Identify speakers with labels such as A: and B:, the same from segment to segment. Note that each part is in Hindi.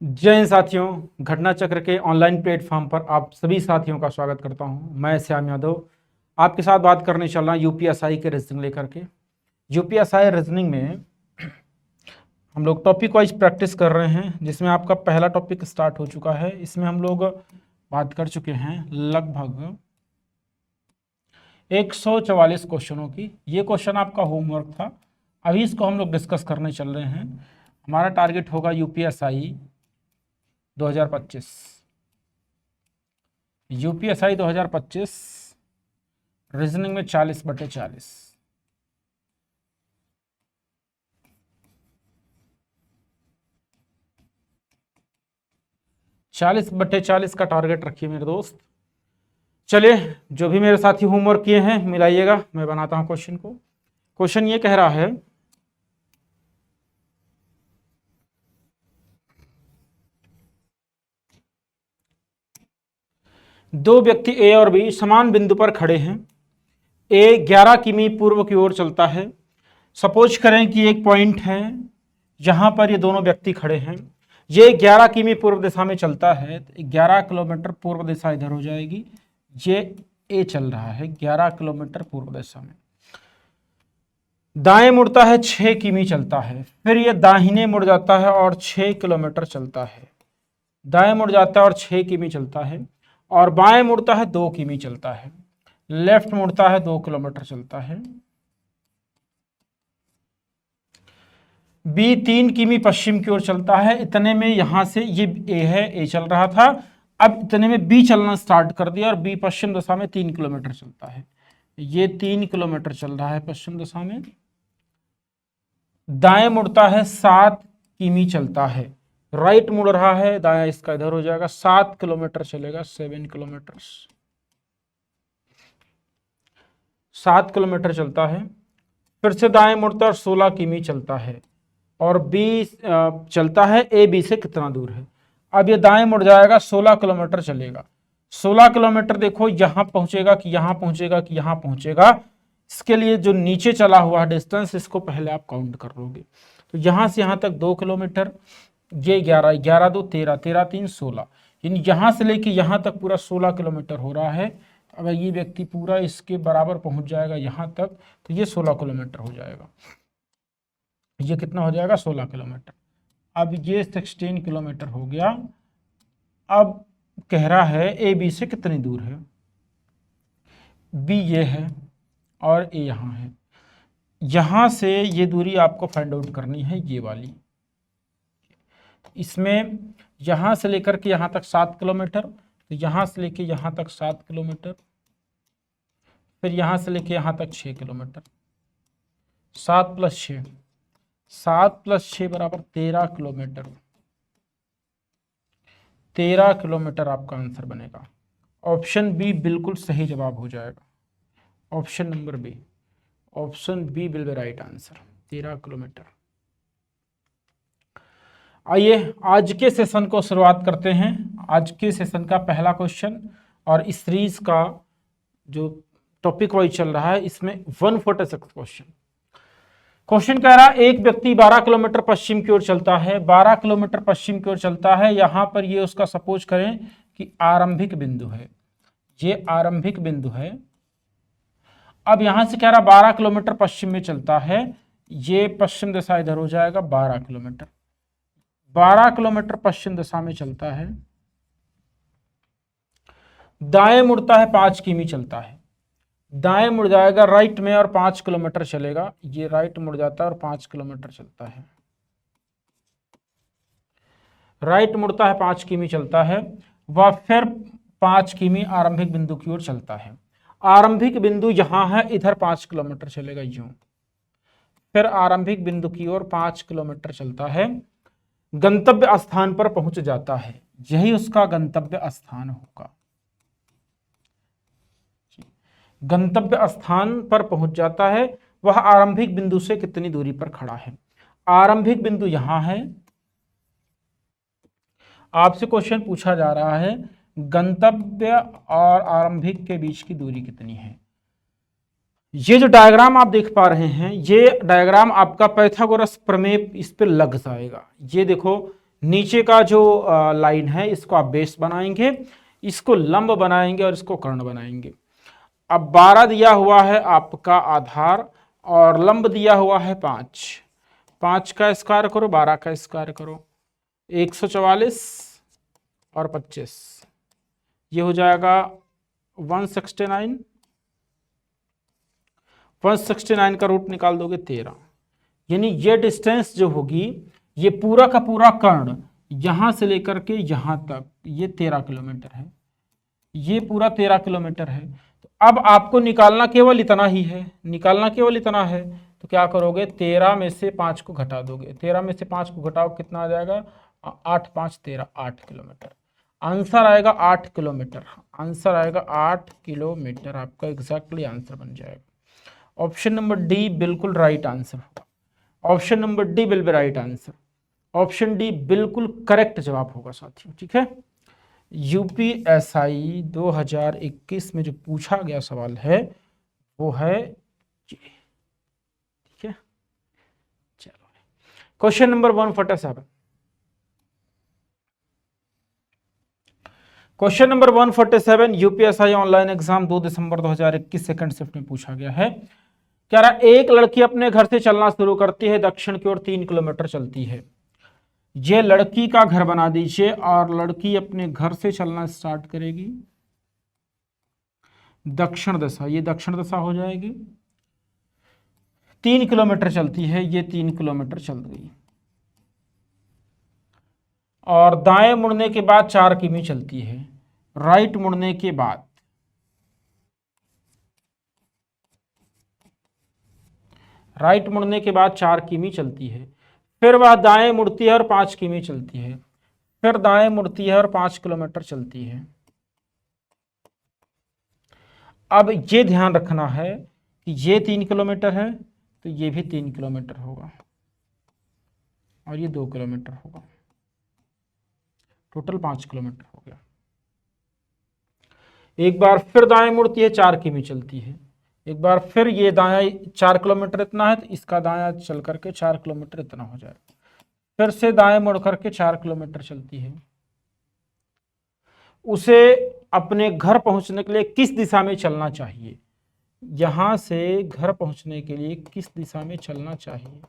A: जय हिंद साथियों, घटना चक्र के ऑनलाइन प्लेटफॉर्म पर आप सभी साथियों का स्वागत करता हूं। मैं श्याम यादव आपके साथ बात करने चल रहा हूं यूपीएसआई के रीजनिंग लेकर के। यूपीएसआई रीजनिंग में हम लोग टॉपिक वाइज प्रैक्टिस कर रहे हैं, जिसमें आपका पहला टॉपिक स्टार्ट हो चुका है। इसमें हम लोग बात कर चुके हैं लगभग 144 क्वेश्चनों की। ये क्वेश्चन आपका होमवर्क था, अभी इसको हम लोग डिस्कस करने चल रहे हैं। हमारा टारगेट होगा यूपीएसआई 2025। यूपीएसआई 2025 रीजनिंग में 40/40। 40/40 का टारगेट रखिए मेरे दोस्त। चलिए, जो भी मेरे साथी होमवर्क किए हैं मिलाइएगा, मैं बनाता हूं क्वेश्चन को। क्वेश्चन ये कह रहा है, दो व्यक्ति ए और बी समान बिंदु पर खड़े हैं। ए 11 किमी पूर्व की ओर चलता है। सपोज करें कि एक पॉइंट है जहां पर ये दोनों व्यक्ति खड़े हैं। ये 11 किमी पूर्व दिशा में चलता है, 11 किलोमीटर पूर्व दिशा इधर हो जाएगी। ये ए चल रहा है 11 किलोमीटर पूर्व दिशा में। दाएं मुड़ता है 6 किमी चलता है, फिर ये दाहिने मुड़ जाता है और 6 किलोमीटर चलता है। दाएं मुड़ जाता है और 6 किमी चलता है, और बाएं मुड़ता है 2 किमी चलता है। लेफ्ट मुड़ता है 2 किलोमीटर चलता है। बी 3 किमी पश्चिम की ओर चलता है। इतने में यहां से ये ए है, ए चल रहा था, अब इतने में बी चलना स्टार्ट कर दिया और बी पश्चिम दिशा में 3 किलोमीटर चलता है। ये 3 किलोमीटर चल रहा है पश्चिम दिशा में। दाएं मुड़ता है 7 किमी चलता है। राइट मुड़ रहा है, दाया इसका इधर हो जाएगा, 7 किलोमीटर चलेगा, 7 किलोमीटर। 7 किलोमीटर चलता है। फिर से दाएं मुड़ता है और 16 किमी चलता है, और बी चलता है ए बी से कितना दूर है। अब ये दाएं मुड़ जाएगा, 16 किलोमीटर चलेगा। 16 किलोमीटर देखो यहां पहुंचेगा कि यहां पहुंचेगा कि यहां पहुंचेगा। इसके लिए जो नीचे चला हुआ डिस्टेंस, इसको पहले आप काउंट कर लोगे। तो यहां से यहां तक 2 किलोमीटर, ये 11, 11 2 13, 13 3 16, यानी यहां से लेके यहां तक पूरा 16 किलोमीटर हो रहा है। अगर ये व्यक्ति पूरा इसके बराबर पहुंच जाएगा यहां तक, तो ये 16 किलोमीटर हो जाएगा। ये कितना हो जाएगा? 16 किलोमीटर। अब ये 16 किलोमीटर हो गया। अब कह रहा है ए बी से कितनी दूर है। बी ये है और ए यहाँ है। यहां से ये दूरी आपको फाइंड आउट करनी है, ये वाली। इसमें यहां से लेकर के यहां तक 7 किलोमीटर, तो यहां से लेके यहां तक 7 किलोमीटर, फिर यहां से लेके यहां तक 6 किलोमीटर। 7 + 6, 7 + 6 बराबर 13 किलोमीटर। 13 किलोमीटर आपका आंसर बनेगा। ऑप्शन बी बिल्कुल सही जवाब हो जाएगा। Option number B, option B will be right answer, 13 kilometre. आइए आज के सेशन को शुरुआत करते हैं। आज के सेशन का पहला क्वेश्चन, और इस सीरीज का जो टॉपिक वाइज चल रहा है, इसमें 146 क्वेश्चन कह रहा है, एक व्यक्ति 12 किलोमीटर पश्चिम की ओर चलता है। 12 किलोमीटर पश्चिम की ओर चलता है। यहां पर ये उसका सपोज करें कि आरंभिक बिंदु है, ये आरंभिक बिंदु है। अब यहां से कह रहा 12 किलोमीटर पश्चिम में चलता है, ये पश्चिम दिशा इधर हो जाएगा 12 किलोमीटर। 12 किलोमीटर पश्चिम दिशा में चलता है। दाएं मुड़ता है 5 किमी चलता है। दाएं मुड़ जाएगा राइट में और 5 किलोमीटर चलेगा। ये राइट मुड़ जाता है और 5 किलोमीटर चलता है। राइट मुड़ता है 5 किमी चलता है, वह फिर 5 किमी आरंभिक बिंदु की ओर चलता है। आरंभिक बिंदु यहां है, इधर 5 किलोमीटर चलेगा यूं। फिर आरंभिक बिंदु की ओर 5 किलोमीटर चलता है। गंतव्य स्थान पर पहुंच जाता है, यही उसका गंतव्य स्थान होगा। गंतव्य स्थान पर पहुंच जाता है। वह आरंभिक बिंदु से कितनी दूरी पर खड़ा है। आरंभिक बिंदु यहां है। आपसे क्वेश्चन पूछा जा रहा है गंतव्य और आरंभिक के बीच की दूरी कितनी है। ये जो डायग्राम आप देख पा रहे हैं, ये डायग्राम आपका पाइथागोरस प्रमेय इस पे लग जाएगा। ये देखो, नीचे का जो लाइन है इसको आप बेस बनाएंगे, इसको लंब बनाएंगे और इसको कर्ण बनाएंगे। अब 12 दिया हुआ है आपका आधार और लंब दिया हुआ है 5। 5 का स्क्वायर करो, 12 का स्क्वायर करो, 144 और 25, ये हो जाएगा 169। 169 का रूट निकाल दोगे 13, यानी ये डिस्टेंस जो होगी, ये पूरा का पूरा कर्ण यहां से लेकर के यहां तक ये 13 किलोमीटर है, ये पूरा 13 किलोमीटर है। तो अब आपको निकालना केवल इतना ही है, निकालना केवल इतना है। तो क्या करोगे, 13 में से 5 को घटा दोगे, 13 में से 5 को घटाओ कितना आ जाएगा, 8 5 13, 8 किलोमीटर। आंसर आएगा 8 किलोमीटर, आंसर आएगा 8 किलोमीटर, आपका एग्जैक्टली आंसर बन जाएगा। ऑप्शन नंबर डी बिल्कुल राइट आंसर होगा, option number D will be right answer, option D बिल्कुल करेक्ट जवाब होगा साथियों। ठीक है, यूपीएसआई 2021 में जो पूछा गया सवाल है वो है ये। ठीक है, चलो question number 147। Question number 147 UPSI online exam 2 दिसंबर 2021 सेकंड शिफ्ट में पूछा गया है। कह रहा एक लड़की अपने घर से चलना शुरू करती है, दक्षिण की ओर 3 किलोमीटर चलती है। ये लड़की का घर बना दीजिए और लड़की अपने घर से चलना स्टार्ट करेगी दक्षिण दिशा, ये दक्षिण दिशा हो जाएगी। 3 किलोमीटर चलती है, ये 3 किलोमीटर चल गई और दाएं मुड़ने के बाद 4 किमी चलती है। राइट मुड़ने के बाद, राइट मुड़ने के बाद 4 किमी चलती है। फिर वह दाएं मुड़ती है और 5 किमी चलती है। फिर दाएं मुड़ती है और 5 किलोमीटर चलती है। अब ये ध्यान रखना है कि ये 3 किलोमीटर है तो ये भी 3 किलोमीटर होगा और ये 2 किलोमीटर होगा, टोटल 5 किलोमीटर हो गया। एक बार फिर दाएं मुड़ती है, 4 किमी चलती है। एक बार फिर ये दायां 4 किलोमीटर इतना है तो इसका दायां चल करके 4 किलोमीटर इतना हो जाएगा। फिर से दाएं मुड़ करके 4 किलोमीटर चलती है। उसे अपने घर पहुंचने के लिए किस दिशा में चलना चाहिए, यहां से घर पहुंचने के लिए किस दिशा में चलना चाहिए,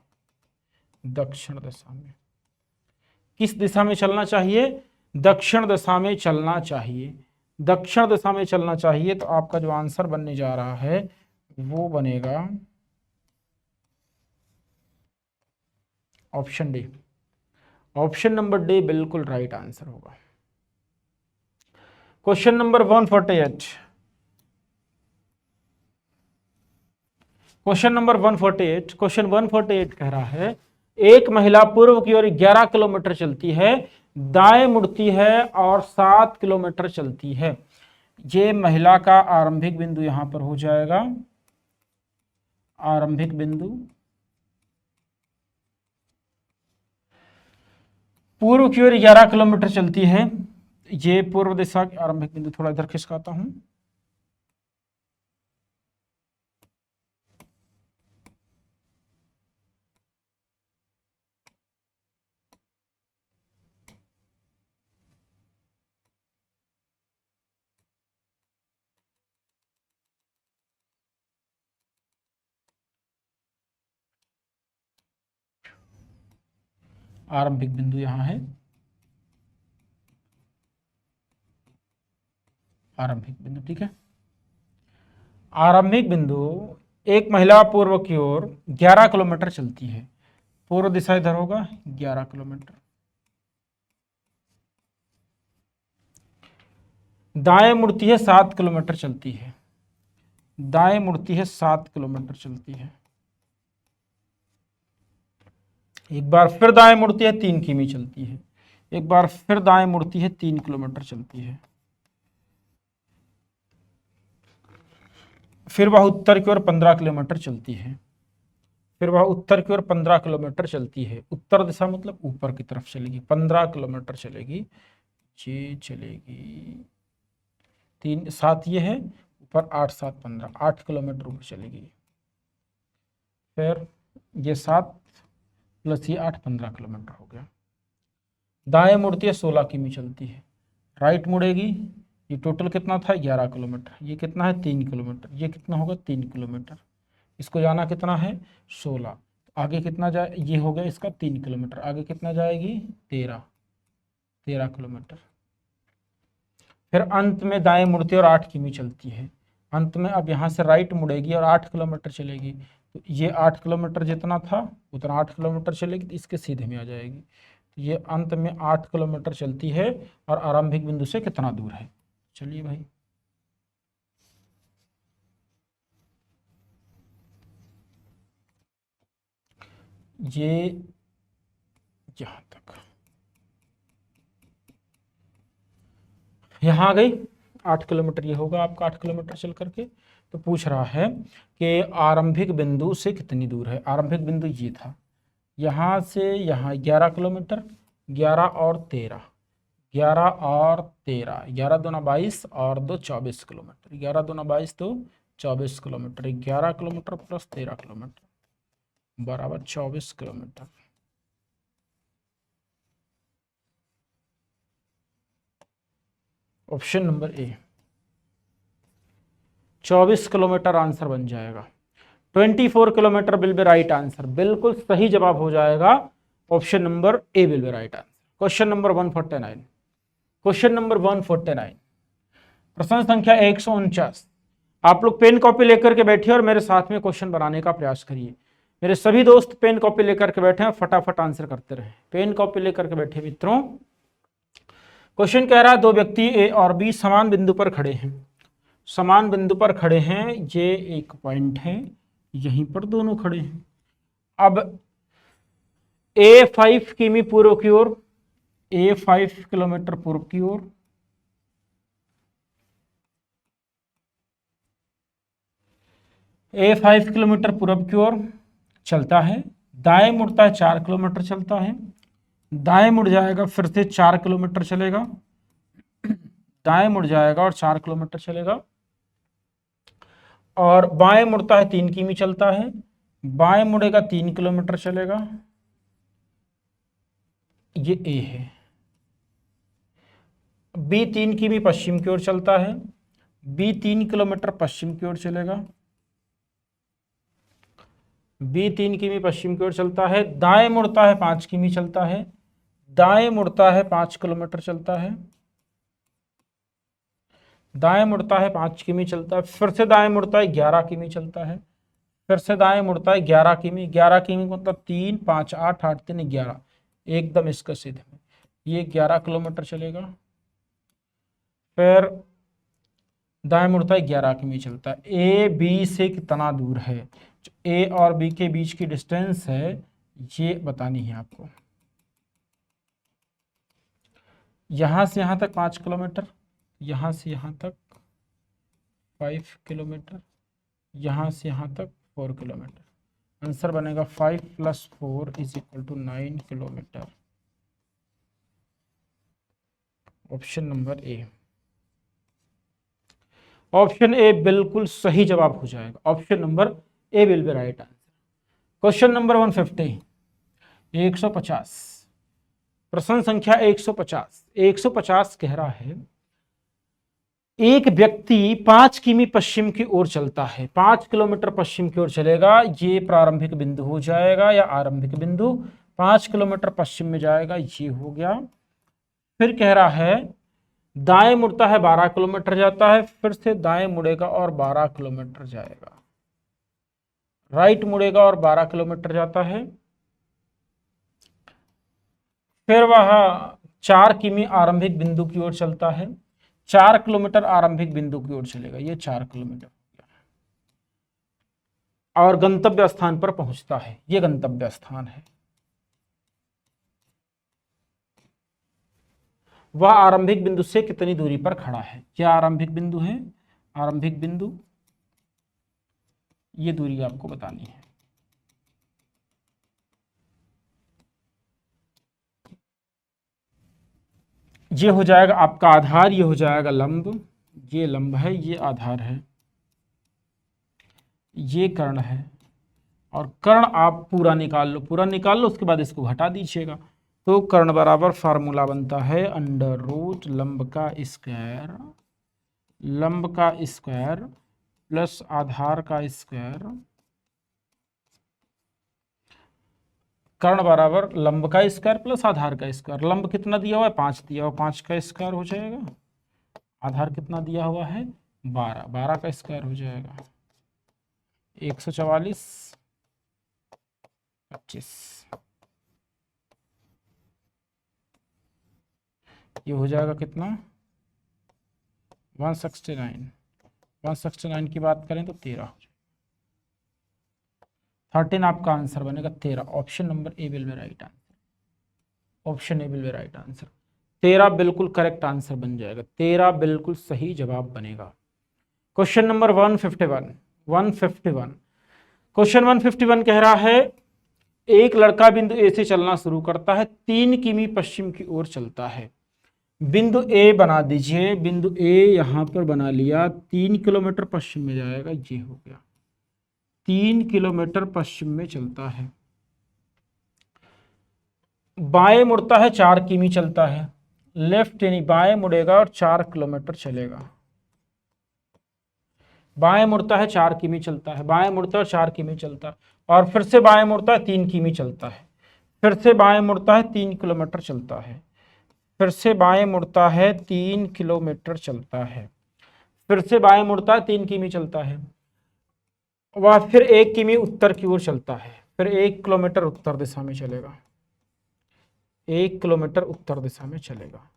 A: दक्षिण दिशा में। किस दिशा में चलना चाहिए, दक्षिण दिशा में चलना चाहिए, दक्षिण दिशा में चलना चाहिए। तो आपका जो आंसर बनने जा रहा है वो बनेगा option D, option number D बिल्कुल राइट आंसर होगा। Question number 148, question number 148, question 148 कह रहा है एक महिला पूर्व की ओर 11 किलोमीटर चलती है, दाएं मुड़ती है और 7 किलोमीटर चलती है। ये महिला का आरंभिक बिंदु यहां पर हो जाएगा, आरंभिक बिंदु। पूर्व की ओर 11 किलोमीटर चलती है, ये पूर्व दिशा की आरंभिक बिंदु। थोड़ा इधर खिसकाता हूं, आरंभिक बिंदु यहां है, आरंभिक बिंदु। ठीक है, आरंभिक बिंदु। एक महिला पूर्व की ओर 11 किलोमीटर चलती है, पूर्व दिशा इधर होगा 11 किलोमीटर। दाएं मुड़ती है 7 किलोमीटर चलती है, दाएं मुड़ती है 7 किलोमीटर चलती है। एक बार फिर दाएं मुड़ती है 3 किमी चलती है। एक बार फिर दाएं मुड़ती है 3 किलोमीटर चलती है। फिर वह उत्तर की ओर 15 किलोमीटर चलती है। फिर वह उत्तर की ओर 15 किलोमीटर चलती है। उत्तर दिशा मतलब ऊपर की तरफ चलेगी, 15 किलोमीटर चलेगी, ये चलेगी 3 7 ये है, ऊपर 8 7 15, 8 किलोमीटर ऊपर चलेगी। फिर ये 7 प्लस ये 8 15 किलोमीटर हो गया। दाएं मुड़ती है 16 किमी चलती है, राइट मुड़ेगी, ये टोटल कितना था 11 किलोमीटर, ये कितना है 3 किलोमीटर, ये कितना होगा 3 किलोमीटर, इसको जाना कितना है 16, आगे कितना जाए, ये हो गया इसका 3 किलोमीटर, आगे कितना जाएगी 13 किलोमीटर। फिर अंत में दाएं मुड़ती है और 8 किमी चलती है, अंत में अब यहाँ से राइट मुड़ेगी और 8 किलोमीटर चलेगी, तो ये 8 किलोमीटर जितना था उतना 8 किलोमीटर चलेगी, तो इसके सीधे में आ जाएगी, तो ये अंत में 8 किलोमीटर चलती है और आरंभिक बिंदु से कितना दूर है। चलिए भाई, ये यहां तक, यहाँ आ गई 8 किलोमीटर, ये होगा आपका 8 किलोमीटर चल करके। तो पूछ रहा है कि आरंभिक बिंदु से कितनी दूर है। आरंभिक बिंदु ये था, यहाँ से यहाँ 11 किलोमीटर, 11 और 13, 11 और 13, 11 दूना 22 और 2 24 किलोमीटर, 11 दूना 22 2 24 किलोमीटर, 11 किलोमीटर प्लस 13 किलोमीटर बराबर 24 किलोमीटर। ऑप्शन नंबर ए 24 किलोमीटर आंसर बन जाएगा। 24 kilometre will be right answer, बिल्कुल सही जवाब हो जाएगा, option number A will be right answer. Question number 149, question number 149, प्रश्न संख्या 149। आप लोग पेन कॉपी लेकर के बैठिए और मेरे साथ में क्वेश्चन बनाने का प्रयास करिए। मेरे सभी दोस्त पेन कॉपी लेकर के बैठे हैं, फटाफट आंसर करते रहे, पेन कॉपी लेकर के बैठे मित्रों। क्वेश्चन कह रहा है दो व्यक्ति ए और बी समान बिंदु पर खड़े हैं, समान बिंदु पर खड़े हैं, ये एक पॉइंट है, यहीं पर दोनों खड़े हैं। अब ए 5 किमी पूर्व की ओर, ए 5 किलोमीटर पूर्व की ओर, ए 5 किलोमीटर पूर्व की ओर चलता है, दाएं मुड़ता है 4 किलोमीटर चलता है, दाएं मुड़ जाएगा फिर से 4 किलोमीटर चलेगा, दाएं मुड़ जाएगा और 4 किलोमीटर चलेगा, और बाएं मुड़ता है 3 किमी चलता है, बाएं मुड़ेगा 3 किलोमीटर चलेगा, ये ए है। बी 3 किमी पश्चिम की ओर चलता है, बी 3 किलोमीटर पश्चिम की ओर चलेगा, बी 3 किमी पश्चिम की ओर चलता है, दाएं मुड़ता है 5 किमी चलता है, दाएं मुड़ता है 5 किलोमीटर चलता है, दाएं मुड़ता है 5 किमी चलता है, फिर से दाएं मुड़ता है 11 किमी चलता है, फिर से दाएं मुड़ता है 11 किमी, 11 किमी मतलब 3 5 8 8 3 11, एकदम इसका सीधे में ये 11 किलोमीटर चलेगा, फिर दाएं मुड़ता है 11 किमी चलता है। ए बी से कितना दूर है, जो ए और बी के बीच की डिस्टेंस है ये बतानी है आपको। यहां से यहां तक 5 किलोमीटर, यहां से यहां तक 5 किलोमीटर, यहां से यहां तक 4 किलोमीटर। आंसर बनेगा 5 + 4 = 9 kilometre. Option number A, option A बिल्कुल सही जवाब हो जाएगा, option number A will be right answer. Question number 150, 150, प्रश्न संख्या 150, 150 कह रहा है एक व्यक्ति 5 किमी पश्चिम की ओर चलता है, 5 किलोमीटर पश्चिम की ओर चलेगा, ये प्रारंभिक बिंदु हो जाएगा या आरंभिक बिंदु, 5 किलोमीटर पश्चिम में जाएगा, ये हो गया। फिर कह रहा है दाएं मुड़ता है 12 किलोमीटर जाता है, फिर से दाएं मुड़ेगा और 12 किलोमीटर जाएगा, राइट मुड़ेगा और 12 किलोमीटर जाता है, फिर वह 4 किमी आरंभिक बिंदु की ओर चलता है, 4 किलोमीटर आरंभिक बिंदु की ओर चलेगा, ये 4 किलोमीटर और गंतव्य स्थान पर पहुंचता है, ये गंतव्य स्थान है। वह आरंभिक बिंदु से कितनी दूरी पर खड़ा है, क्या आरंभिक बिंदु है, आरंभिक बिंदु, ये दूरी आपको बतानी है। ये हो जाएगा आपका आधार, ये हो जाएगा लंब, ये लंब है, ये आधार है, ये कर्ण है, और कर्ण आप पूरा निकाल लो, पूरा निकाल लो, उसके बाद इसको घटा दीजिएगा, तो कर्ण बराबर फार्मूला बनता है अंडर रूट लंब का स्क्वायर प्लस आधार का स्क्वायर, कर्ण बराबर लंब का स्क्वायर प्लस आधार का स्क्वायर। लंब कितना दिया हुआ है 5 दिया हुआ, 5 का स्क्वायर हो जाएगा। आधार कितना दिया हुआ है 12, 12 का स्क्वायर हो जाएगा 144 25। ये हो जाएगा कितना 169। 169 की बात करें तो 13 हो जाएगा। 13 आपका आंसर बनेगा 13। Option number A will be right answer. Option A will be right answer. 13 बिल्कुल करेक्ट आंसर बन जाएगा। 13 बिल्कुल सही जवाब बनेगा। Question number 151। क्वेश्चन 151 कह रहा है एक लड़का बिंदु ए से चलना शुरू करता है, 3 किमी पश्चिम की ओर चलता है। बिंदु ए बना दीजिए। बिंदु ए यहां पर बना लिया, 3 किलोमीटर पश्चिम में जाएगा। ये हो गया 3 किलोमीटर पश्चिम में चलता है। बाएं मुड़ता है 4 किमी चलता है। लेफ्ट यानी बाएं मुड़ेगा और 4 किलोमीटर चलेगा। बाएं मुड़ता है 4 किमी चलता है, बाएं मुड़ता है 4 किमी चलता है, और फिर से बाएं मुड़ता है 3 किमी चलता है, फिर से बाएं मुड़ता है 3 किलोमीटर चलता है, फिर से बाएं मुड़ता है 3 किलोमीटर चलता है, फिर से बाएं मुड़ता है 3 किमी चलता है, वह फिर 1 किमी उत्तर की ओर चलता है, फिर 1 किलोमीटर उत्तर दिशा में चलेगा, 1 किलोमीटर उत्तर दिशा में चलेगा,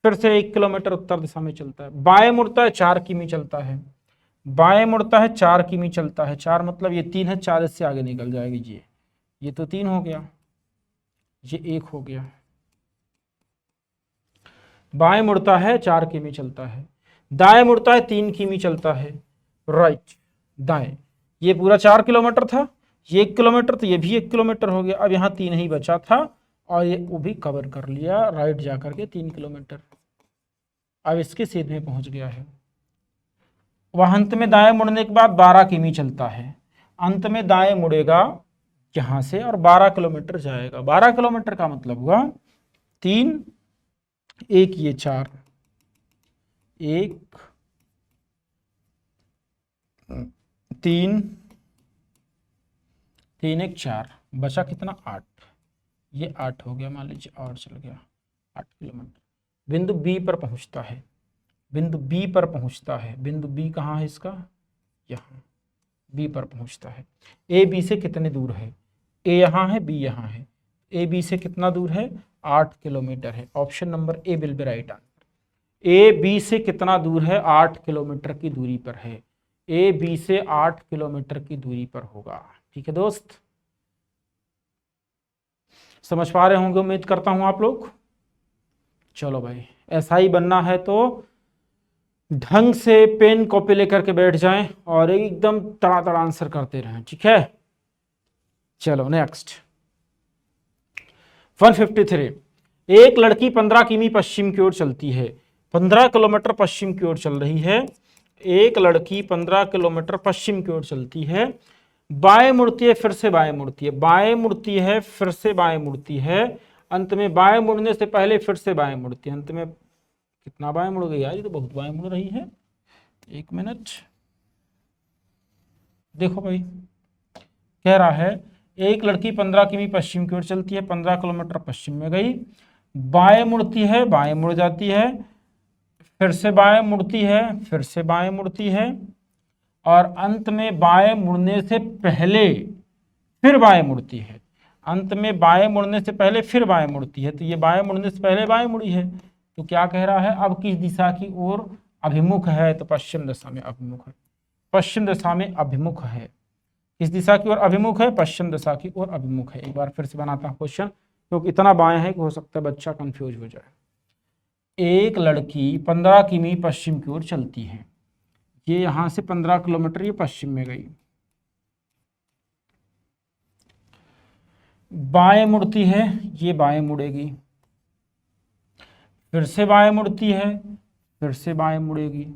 A: फिर से 1 किलोमीटर उत्तर दिशा में चलता है। बाएं मुड़ता है 4 किमी चलता है, बाएं मुड़ता है 4 किमी चलता है। 4 मतलब ये 3 है, 4 इससे आगे निकल जाएगी। ये तो 3 हो गया, ये 1 हो गया। बाएं मुड़ता है 4 किमी चलता है, दाएं मुड़ता है 3 किमी चलता है। राइट, दाएं। ये पूरा 4 किलोमीटर था, ये 1 किलोमीटर, तो ये भी 1 किलोमीटर हो गया। अब यहाँ 3 ही बचा था और ये वो भी कवर कर लिया राइट जाकर के 3 किलोमीटर। अब इसके सीध में पहुंच गया है। वह अंत में दाएं मुड़ने के बाद 12 किमी चलता है। अंत में दाएं मुड़ेगा यहां से और 12 किलोमीटर जाएगा। 12 किलोमीटर का मतलब हुआ 3 1 ये 4, 1 3 3 1 4, बचा कितना 8। ये 8 हो गया, मान लीजिए, और चल गया 8 किलोमीटर। बिंदु बी पर पहुंचता है, बिंदु बी पर पहुंचता है। बिंदु बी कहाँ है इसका, यहाँ बी पर पहुंचता है। ए बी से कितने दूर है, ए यहाँ है, बी यहाँ है। ए बी से कितना दूर है 8 किलोमीटर है। Option number A will be right answer. A B से कितना दूर है 8 किलोमीटर की दूरी पर है। ए बी से 8 किलोमीटर की दूरी पर होगा। ठीक है दोस्त, समझ पा रहे होंगे उम्मीद करता हूं आप लोग। चलो भाई, ऐसा ही बनना है तो ढंग से पेन कॉपी लेकर के बैठ जाएं और एकदम तड़ातड़ आंसर करते रहें। ठीक है, चलो नेक्स्ट 153। एक लड़की 15 किमी पश्चिम की ओर चलती है। 15 किलोमीटर पश्चिम की ओर चल रही है। एक लड़की 15 किलोमीटर पश्चिम की ओर चलती है। बाएं मुड़ती है, फिर से बाएं मुड़ती है, बाएं मुड़ती है, फिर से बाएं मुड़ती है, अंत में बाएं मुड़ने से पहले फिर से बाएं मुड़ती है। अंत में कितना बाएं मुड़ गई यार, ये तो बहुत बाएं मुड़ रही है। 1 मिनट, देखो भाई, कह रहा है एक लड़की 15 किमी पश्चिम की ओर चलती है, 15 किलोमीटर पश्चिम में गई, बाएं मुड़ती है, बाएं मुड़ जाती है, फिर से बाएं मुड़ती है, फिर से बाएं मुड़ती है, और अंत में बाएं मुड़ने से पहले फिर बाएं मुड़ती है। अंत में बाएं मुड़ने से पहले फिर बाएं मुड़ती है, तो ये बाएं मुड़ने से पहले बाएं मुड़ी है। तो क्या कह रहा है, अब किस दिशा की ओर अभिमुख है, तो पश्चिम दिशा में अभिमुख है। पश्चिम दिशा में अभिमुख है। किस दिशा की ओर अभिमुख है, पश्चिम दिशा की ओर अभिमुख है। एक बार फिर से बनाता हूं क्वेश्चन, क्योंकि इतना बाएं है कि हो सकता है बच्चा कंफ्यूज हो जाए। एक लड़की 15 किमी पश्चिम की ओर चलती है। ये यहां से 15 किलोमीटर ये पश्चिम में गई, बाएं मुड़ती है, ये बाएं मुड़ेगी, फिर से बाएं मुड़ती है, फिर से बाएं मुड़ेगी,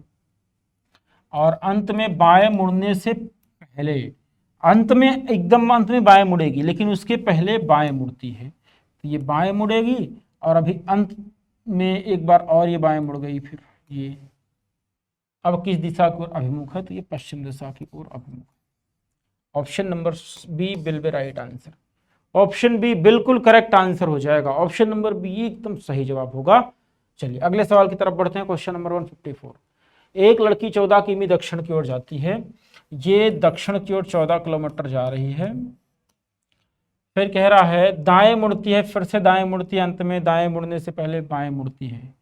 A: और अंत में बाएं मुड़ने से पहले, अंत में एकदम अंत में बाएं मुड़ेगी, लेकिन उसके पहले बाएं मुड़ती है, तो ये बाएं मुड़ेगी और अभी अंत में एक बार और ये बाएं मुड़ गई, फिर ये अब किस दिशा की ओर अभिमुख है, तो ये पश्चिम दिशा की ओर अभिमुख। Option number B will be right answer. Option B बिल्कुल करेक्ट आंसर हो जाएगा। ऑप्शन नंबर बी एकदम सही जवाब होगा। चलिए अगले सवाल की तरफ बढ़ते हैं। Question number 154। एक लड़की 14 किमी दक्षिण की ओर जाती है। ये दक्षिण की ओर 14 किलोमीटर जा रही है। फिर कह रहा है दाएं मुड़ती है, फिर से दाएं मुड़ती है, अंत में दाएं मुड़ने से पहले बाएं मुड़ती है।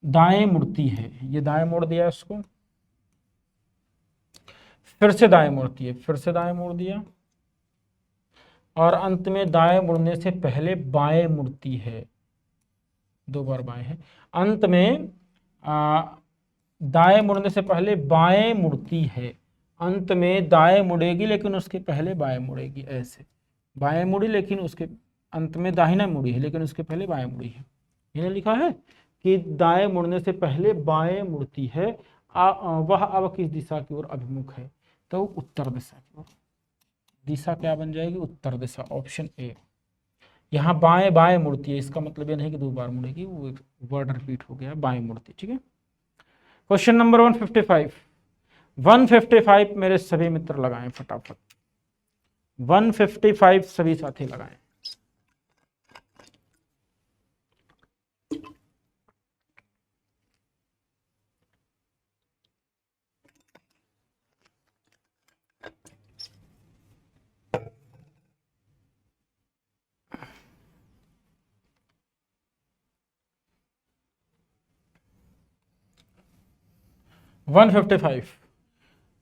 A: दाएं मुड़ती है, ये दाएं मोड़ दिया इसको, फिर से दाएं मुड़ती है, फिर से दाएं मोड़ दिया, और अंत में दाएं मुड़ने से पहले बाएं मुड़ती है। दो बार बाएं है। अंत में दाएं मुड़ने से पहले बाएं मुड़ती है। अंत में दाएं मुड़ेगी लेकिन उसके पहले बाएं मुड़ेगी। ऐसे बाएं मुड़ी लेकिन उसके अंत में दाहिना मुड़ी है लेकिन उसके पहले बाएं मुड़ी है। इन्हें लिखा है कि दाएं मुड़ने से पहले बाएं मुड़ती है। वह अब किस दिशा की ओर अभिमुख है, तो उत्तर दिशा की ओर। दिशा क्या बन जाएगी, उत्तर दिशा। Option A. यहाँ बाएं बाएं मुड़ती है, इसका मतलब ये नहीं कि दो बार मुड़ेगी, वो वर्ड रिपीट हो गया, बाएं मुड़ती। ठीक है। Question number 155। 155 मेरे सभी मित्र लगाएं फटाफट। 155 सभी साथी लगाएं।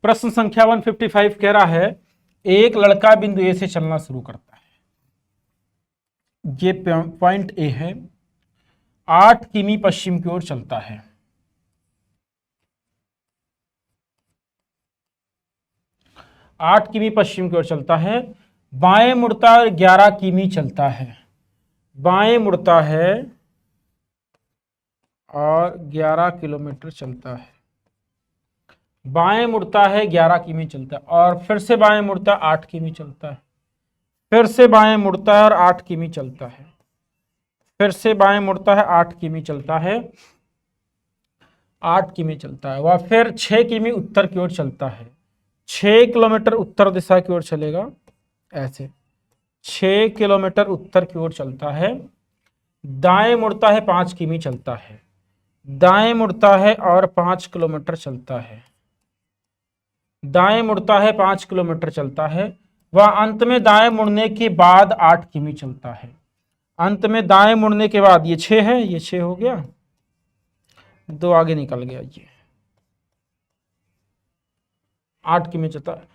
A: प्रश्न संख्या 155 कह रहा है एक लड़का बिंदु ए से चलना शुरू करता है। ये पॉइंट ए है। 8 किमी पश्चिम की ओर चलता है। 8 किमी पश्चिम की ओर चलता है। बाएं मुड़ता है, 11 किमी चलता है। बाएं मुड़ता है और 11 किलोमीटर चलता है। बाएं मुड़ता है, 11 किमी चलता है, और फिर से बाएं मुड़ता है, 8 किमी चलता है। फिर से बाएं मुड़ता है और 8 किमी चलता है। फिर से बाएं मुड़ता है, 8 किमी चलता है। 8 किमी चलता है। वह फिर 6 किमी उत्तर की ओर चलता है। 6 किलोमीटर उत्तर दिशा की ओर चलेगा। ऐसे 6 किलोमीटर उत्तर की ओर चलता है। दाएं मुड़ता है, 5 किमी चलता है। दाएं मुड़ता है और 5 किलोमीटर चलता है। दाएं मुड़ता है, 5 किलोमीटर चलता है। वह अंत में दाएं मुड़ने के बाद 8 किमी चलता है। अंत में दाएं मुड़ने के बाद ये 6 है, ये 6 हो गया, 2 आगे निकल गया, ये 8 किमी चलता है।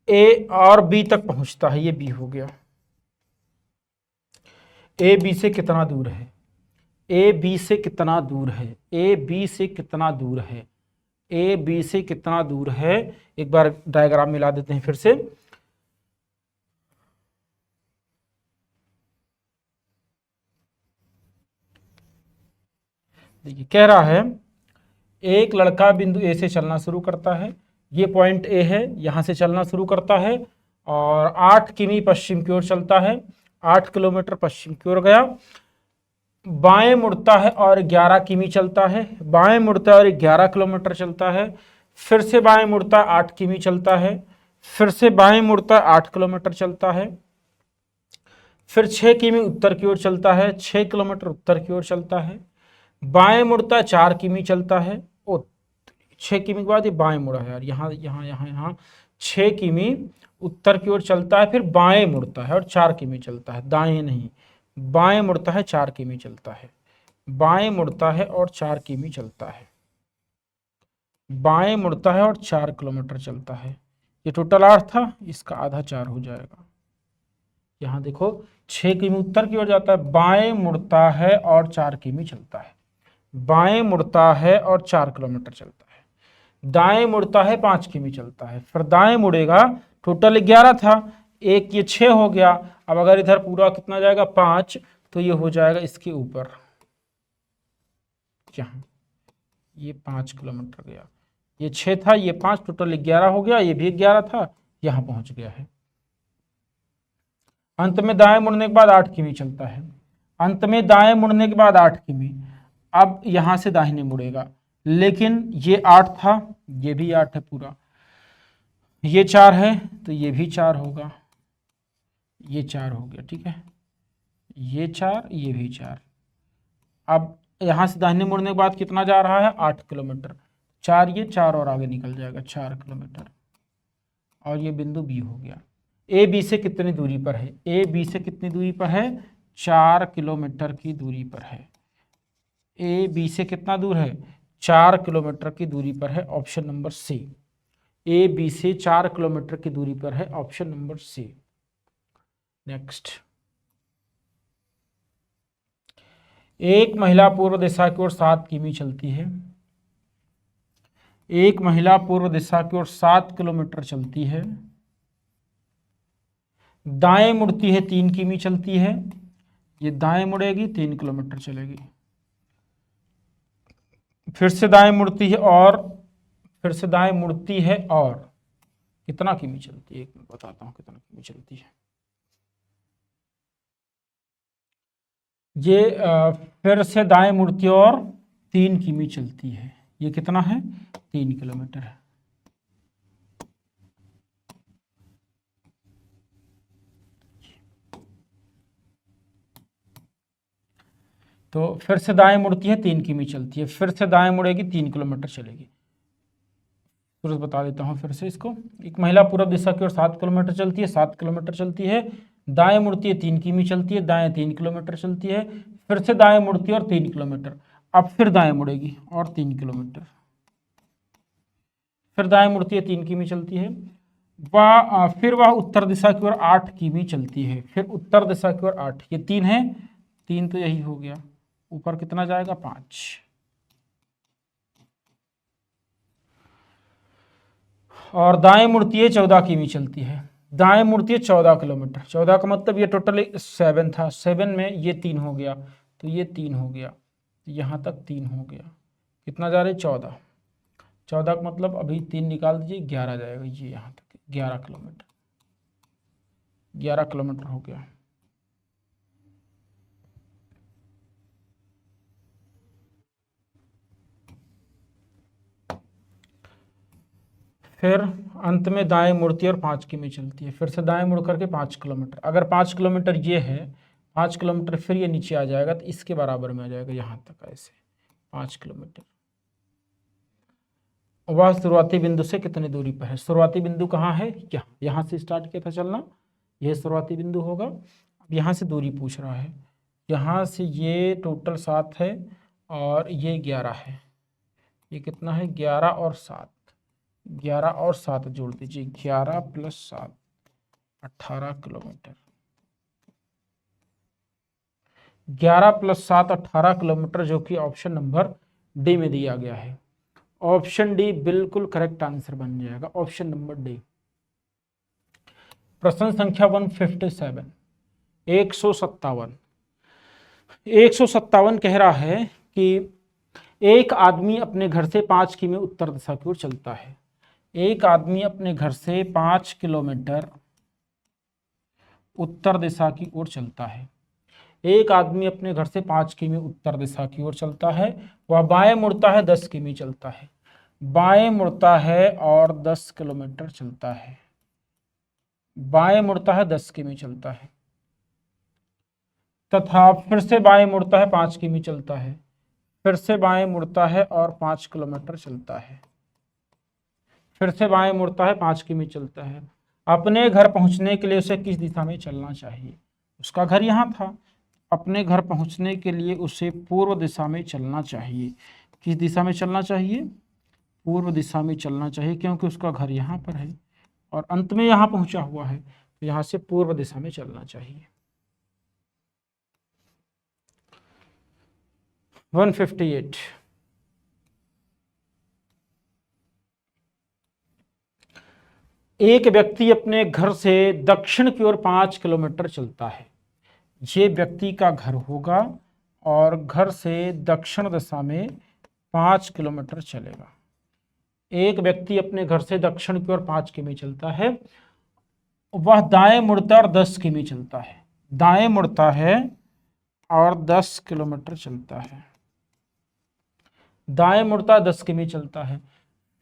A: ए और बी तक पहुंचता है, ये बी हो गया। ए बी से कितना दूर है, ए बी से कितना दूर है, ए बी से कितना दूर है, ए बी से कितना दूर है। एक बार डायग्राम मिला देते हैं फिर से। देखिए कह रहा है एक लड़का बिंदु ए से चलना शुरू करता है। ये पॉइंट ए है, यहां से चलना शुरू करता है और 8 किमी पश्चिम की ओर चलता है। 8 किलोमीटर पश्चिम की ओर गया। बाएं मुड़ता है और 11 किमी चलता है। बाएं मुड़ता है और 11 किलोमीटर चलता है। फिर से बाएं मुड़ता है, 8 किमी चलता है। फिर से बाएं मुड़ता है, 8 किलोमीटर चलता है। फिर 6 किमी उत्तर की ओर चलता है। 6 किलोमीटर उत्तर की ओर चलता है। बाएं मुड़ता है, 4 किमी चलता है। ओ 6 किमी के बाद ये बाएं मुड़ा है यार, यहाँ यहाँ यहाँ यहाँ 6 किमी उत्तर की ओर चलता है। फिर बाएं मुड़ता है और 4 किमी चलता है। दाएं नहीं, बाएं मुड़ता है, 4 किमी चलता है। बाएं मुड़ता है और 4 किमी चलता है। बाएं मुड़ता है और 4 किलोमीटर चलता है। ये टोटल 8 था, इसका आधा 4 हो जाएगा। यहाँ देखो 6 किमी उत्तर की ओर जाता है, बाएं मुड़ता है और 4 किमी चलता है। बाएं मुड़ता है और 4 किलोमीटर चलता है। दाएं मुड़ता है, 5 किमी चलता है। फिर दाएं मुड़ेगा, टोटल 11 था, एक ये 6 हो गया। अब अगर इधर पूरा कितना जाएगा 5, तो ये हो जाएगा इसके ऊपर, यहाँ ये 5 किलोमीटर गया। ये 6 था, ये 5, टोटल 11 हो गया। ये भी 11 था, यहाँ पहुंच गया है। अंत में दाएं मुड़ने के बाद 8 किमी चलता है, अंत में दाएं मुड़ने के बाद 8 किमी। अब यहां से दाहिने मुड़ेगा, लेकिन ये 8 था, ये भी 8 है पूरा, ये 4 है तो ये भी 4 होगा, ये 4 हो गया, ठीक है, ये 4, ये भी 4। अब यहां से दाहिने मुड़ने के बाद कितना जा रहा है, 8 किलोमीटर, 4 ये 4 और आगे निकल जाएगा 4 किलोमीटर, और ये बिंदु बी हो गया। ए बी से कितनी दूरी पर है, ए बी से कितनी दूरी पर है, 4 किलोमीटर की दूरी पर है। ए बी से कितना दूर है, 4 किलोमीटर की दूरी पर है, option number C. A B से 4 किलोमीटर की दूरी पर है, ऑप्शन नंबर सी। नेक्स्ट, एक महिला पूर्व दिशा की ओर 7 किमी चलती है, एक महिला पूर्व दिशा की ओर 7 किलोमीटर चलती है, दाएं मुड़ती है 3 किमी चलती है, ये दाएं मुड़ेगी 3 किलोमीटर चलेगी, फिर से दाएं मुड़ती है और फिर से दाएं मुड़ती है और कितना किमी चलती है, एक मिनट बताता हूं कितना किमी चलती है। ये फिर से दाएं मुड़ती है और 3 किमी चलती है, ये कितना है, 3 किलोमीटर है। तो फिर से दाएं मुड़ती है 3 किमी चलती है, फिर से दाएं मुड़ेगी 3 किलोमीटर चलेगी। तुरंत बता देता हूं फिर से इसको। एक महिला पूर्व दिशा की ओर 7 किलोमीटर चलती है, 7 किलोमीटर चलती है, दाएं मुड़ती है 3 किमी चलती है, दाएं 3 किलोमीटर चलती है, फिर से दाएं मुड़ती है और 3 किलोमीटर, अब फिर दाएं मुड़ेगी और 3 किलोमीटर, फिर दाएं मुड़ती है 3 किमी चलती है, फिर वह उत्तर दिशा की ओर 8 किमी चलती है, फिर उत्तर दिशा की ओर 8, ये 3 है, 3 तो यही हो गया, ऊपर कितना जाएगा 5, और दाएं मुड़ती है 14 किमी चलती है, दाएं मुड़ती है 14 किलोमीटर, 14 का मतलब ये टोटल 7 था, 7 में ये 3 हो गया तो ये 3 हो गया, यहाँ तक 3 हो गया, कितना जा रहा है 14, 14 का मतलब अभी 3 निकाल दीजिए 11 जाएगा, ये यहाँ तक 11 किलोमीटर, 11 किलोमीटर हो गया। फिर अंत में दाएं मुड़ती है और 5 किमी चलती है, फिर से दाएं मुड़ करके 5 किलोमीटर, अगर 5 किलोमीटर ये है, 5 किलोमीटर फिर ये नीचे आ जाएगा तो इसके बराबर में आ जाएगा, यहाँ तक ऐसे 5 किलोमीटर। वह शुरुआती बिंदु से कितनी दूरी पर है, शुरुआती बिंदु कहाँ है, यहाँ से स्टार्ट किया था चलना, यह शुरुआती बिंदु होगा। अब यहाँ से दूरी पूछ रहा है, यहाँ से ये टोटल 7 है और ये 11 है, ये कितना है 11 और 7, 11 और 7 जोड़ दीजिए, 11 + 7 18 किलोमीटर, 11 + 7 18 किलोमीटर, जो कि ऑप्शन नंबर डी में दिया गया है। ऑप्शन डी बिल्कुल करेक्ट आंसर बन जाएगा, ऑप्शन नंबर डी। प्रश्न संख्या 157, 157 कह रहा है कि एक आदमी अपने घर से 5 किमी उत्तर दिशा की ओर चलता है, एक आदमी अपने घर से 5 किलोमीटर उत्तर दिशा की ओर चलता है, एक आदमी अपने घर से 5 किमी उत्तर दिशा की ओर चलता है, वह बाएं मुड़ता है 10 किमी चलता है, बाएं मुड़ता है और 10 किलोमीटर चलता है, बाएं मुड़ता है 10 किमी चलता है, तथा फिर से बाएं मुड़ता है 5 किमी चलता है, फिर से बाएं मुड़ता है और 5 किलोमीटर चलता है, फिर से बाएं मुड़ता है 5 किमी चलता है। अपने घर पहुंचने के लिए उसे किस दिशा में चलना चाहिए, उसका घर यहाँ था, अपने घर पहुंचने के लिए उसे पूर्व दिशा में चलना चाहिए, किस दिशा में चलना चाहिए, पूर्व दिशा में चलना चाहिए, क्योंकि उसका घर यहाँ पर है और अंत में यहाँ पहुंचा हुआ है, तो यहाँ से पूर्व दिशा में चलना चाहिए। 158, एक व्यक्ति अपने घर से दक्षिण की ओर 5 किलोमीटर चलता है, ये व्यक्ति का घर होगा और घर से दक्षिण दिशा में 5 किलोमीटर चलेगा। एक व्यक्ति अपने घर से दक्षिण की ओर 5 किमी चलता है वह दाएं मुड़ता है और 10 किमी चलता है। दाएं मुड़ता है और 10 किलोमीटर चलता है। दाएं मुड़ता है 10 किमी चलता है।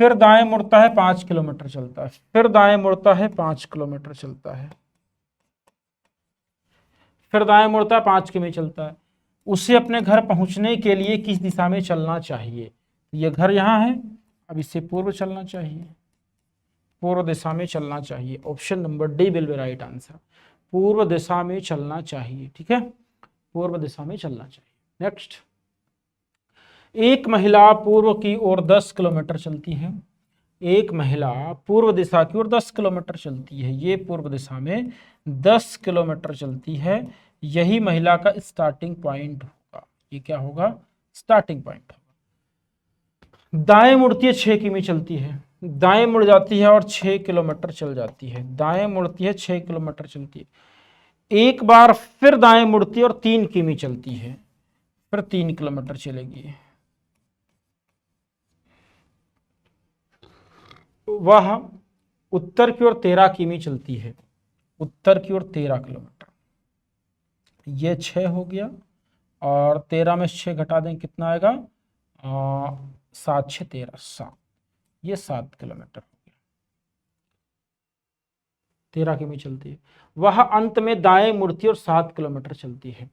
A: फिर दाएं मुड़ता है 5 किलोमीटर चलता है। फिर दाएं मुड़ता है 5 किलोमीटर चलता है। फिर दाएं मुड़ता है 5 किमी चलता है। उसे अपने घर पहुंचने के लिए किस दिशा में चलना चाहिए? ये घर यहाँ है, अब इससे पूर्व चलना चाहिए, पूर्व दिशा में चलना चाहिए। Option number D will be right answer. पूर्व दिशा में चलना चाहिए, ठीक है, पूर्व दिशा में चलना चाहिए। नेक्स्ट, एक महिला पूर्व की ओर 10 किलोमीटर चलती है। एक महिला पूर्व दिशा की ओर 10 किलोमीटर चलती है। ये पूर्व दिशा में 10 किलोमीटर चलती है। यही महिला का स्टार्टिंग पॉइंट होगा। ये क्या होगा? स्टार्टिंग पॉइंट होगा। दाएं मुड़ती है 6 किमी चलती है। दाएं मुड़ जाती है और 6 किलोमीटर चल जाती है। दाएं मुड़ती है 6 किलोमीटर चलती है। एक बार फिर दाएं मुड़ती है और 3 किमी चलती है। फिर 3 किलोमीटर चलेगी। वह उत्तर की ओर 13 किमी चलती है। उत्तर की ओर 13 किलोमीटर। ये 6 हो गया और 13 में 6 घटा दें कितना आएगा? 7 6 13 7। ये 7 किलोमीटर हो गया। 13 किमी चलती है। वह अंत में दाएं मुड़ती है और 7 किलोमीटर चलती है।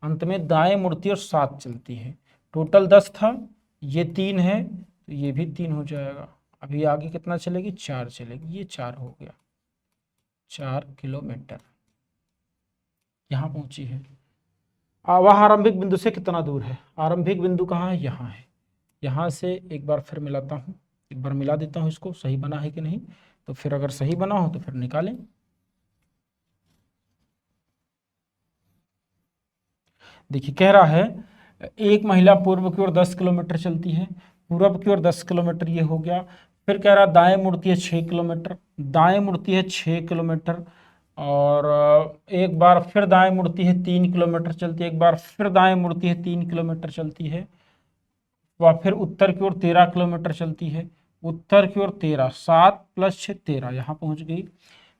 A: अंत में दाएं मुड़ती है और 7 चलती है। टोटल 10 था, ये 3 है तो ये भी 3 हो जाएगा। अभी आगे कितना चलेगी? 4 चलेगी। ये 4 हो गया। 4 किलोमीटर यहाँ पहुंची है। वह आरंभिक बिंदु से कितना दूर है? आरंभिक बिंदु कहाँ है? यहाँ है। यहाँ से एक बार फिर मिलाता हूँ, एक बार मिला देता हूँ इसको, सही बना है कि नहीं। तो फिर अगर सही बना हो तो फिर निकालें। देखिए कह रहा है एक महिला पूर्व की ओर 10 किलोमीटर चलती है। पूर्व की ओर 10 किलोमीटर ये हो गया। फिर कह रहा दाएं मुड़ती है 6 किलोमीटर। दाएं मुड़ती है 6 किलोमीटर और एक बार फिर दाएं मुड़ती है 3 किलोमीटर चलती है। एक बार फिर दाएं मुड़ती है 3 किलोमीटर चलती है। वह फिर उत्तर की ओर 13 किलोमीटर चलती है। उत्तर की ओर 13, 7 + 6 13, यहाँ पहुंच गई।